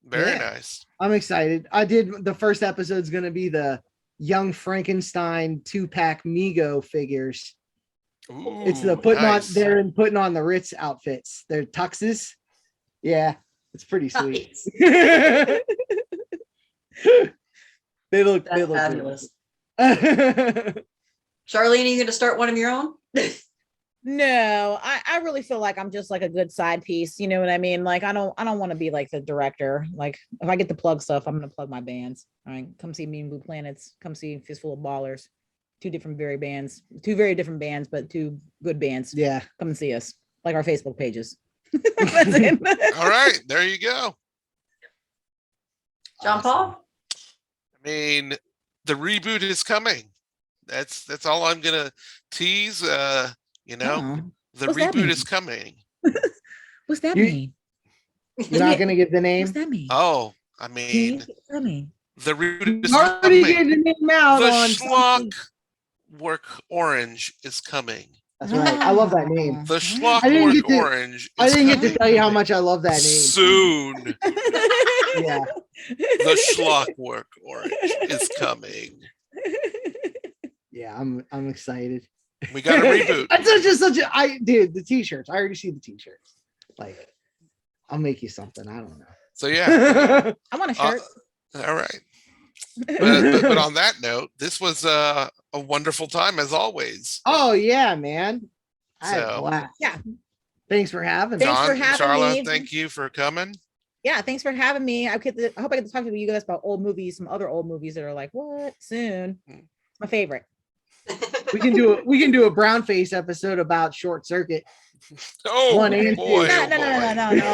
Very Yeah. nice. I'm excited. I did the first episode's gonna be the Young Frankenstein 2-pack Mego figures. It's the Ooh, putting nice. on they're putting on the Ritz outfits. They're tuxes. Yeah, it's pretty sweet. Nice. They look That's fabulous. fabulous. Charlene, are you gonna start one of your own? No, I really feel like I'm just like a good side piece. You know what I mean? Like I don't want to be like the director. Like if I get to plug stuff, I'm gonna plug my bands. All right, come see me in Blue Planets. Come see Fistful of Ballers. Two very different bands, but two good bands. Yeah. Come and see us. Like our Facebook pages. That's it. All right, there you go. John Paul? I mean, the reboot is coming. That's all I'm gonna tease. You know, Uh-oh. the What's that reboot mean? is coming. What's that You- mean? You're not gonna get the name. What's that mean? Oh, I Can you mean, tell me? the reboot is Already coming. getting the name out The on Schlock Work Orange is coming. That's right. I love that name. The Schlock I didn't Work get to- Orange I is didn't get coming to tell you how much I love that name. soon. Yeah. The Schlock Work Orange is coming. Yeah, I'm excited. We got a reboot. That's such a dude, the t-shirts. I already see the t-shirts. Like, I'll make you something. I don't know. So yeah. I want a shirt. All right. But on that note, this was a wonderful time as always. Oh yeah, man. I had a So- blast. Yeah. Thanks for having Thanks me. for John, having Charla, me. thank you for coming. Yeah, thanks for having me. I hope I get to talk to you guys about old movies, some other old movies that are like, what soon? It's my favorite. We can do a brown face episode about Short Circuit. Oh One and boy, two. oh No. boy. Boy,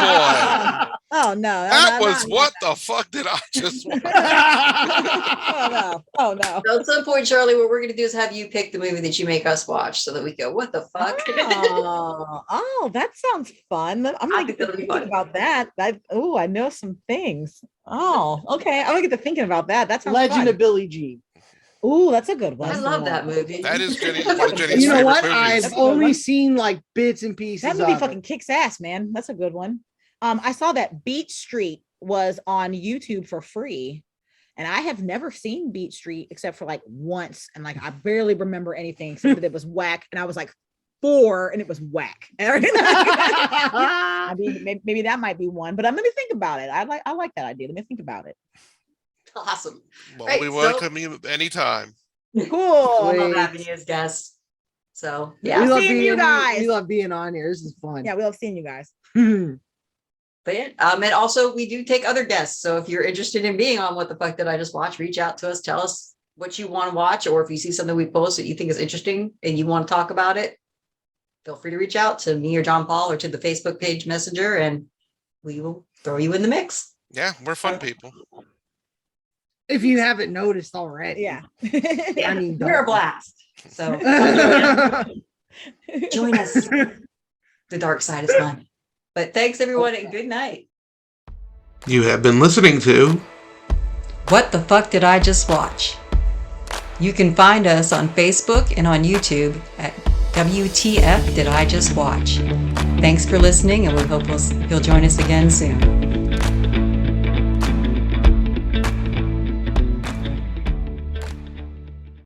boy. Oh no. That was what the fuck did I just watch? Oh no. So at some point, Charlie, what we're going to do is have you pick the movie that you make us watch so that we go, what the fuck? Oh, that sounds fun. I'm I like think that'll be thinking fun. about that. I know some things. Oh, okay. I'm gonna get to thinking about that. That sounds Legend fun. of Billie Jean. Ooh, that's a good one. I love that movie. That is one of Jenny's You know favorite what? movies. I've That's a good only one. seen like bits and pieces. That movie of fucking kicks ass, man. That's a good one. I saw that Beat Street was on YouTube for free, and I have never seen Beat Street except for like once, and like I barely remember anything except that it was whack, and I was like 4, and it was whack. I mean, maybe that might be one, but let me think about it. I like that idea. Let me think about it. Awesome. Well, Right, we so- welcome you anytime. Cool. I love Sweet. having you as guests. So, We yeah. love Seeing you guys. We love being on here. This is fun. Yeah, we love seeing you guys. But yeah, and also we do take other guests. So if you're interested in being on What the Fuck Did I Just Watch, reach out to us. Tell us what you want to watch, or if you see something we post that you think is interesting and you want to talk about it, feel free to reach out to me or John Paul or to the Facebook page messenger, and we will throw you in the mix. Yeah, we're fun people. If you haven't noticed already. Yeah. I mean, We're a blast. So join us. The dark side is fun. But thanks everyone and good night. You have been listening to What the Fuck Did I Just Watch? You can find us on Facebook and on YouTube at WTF Did I Just Watch? Thanks for listening, and we hope you'll join us again soon.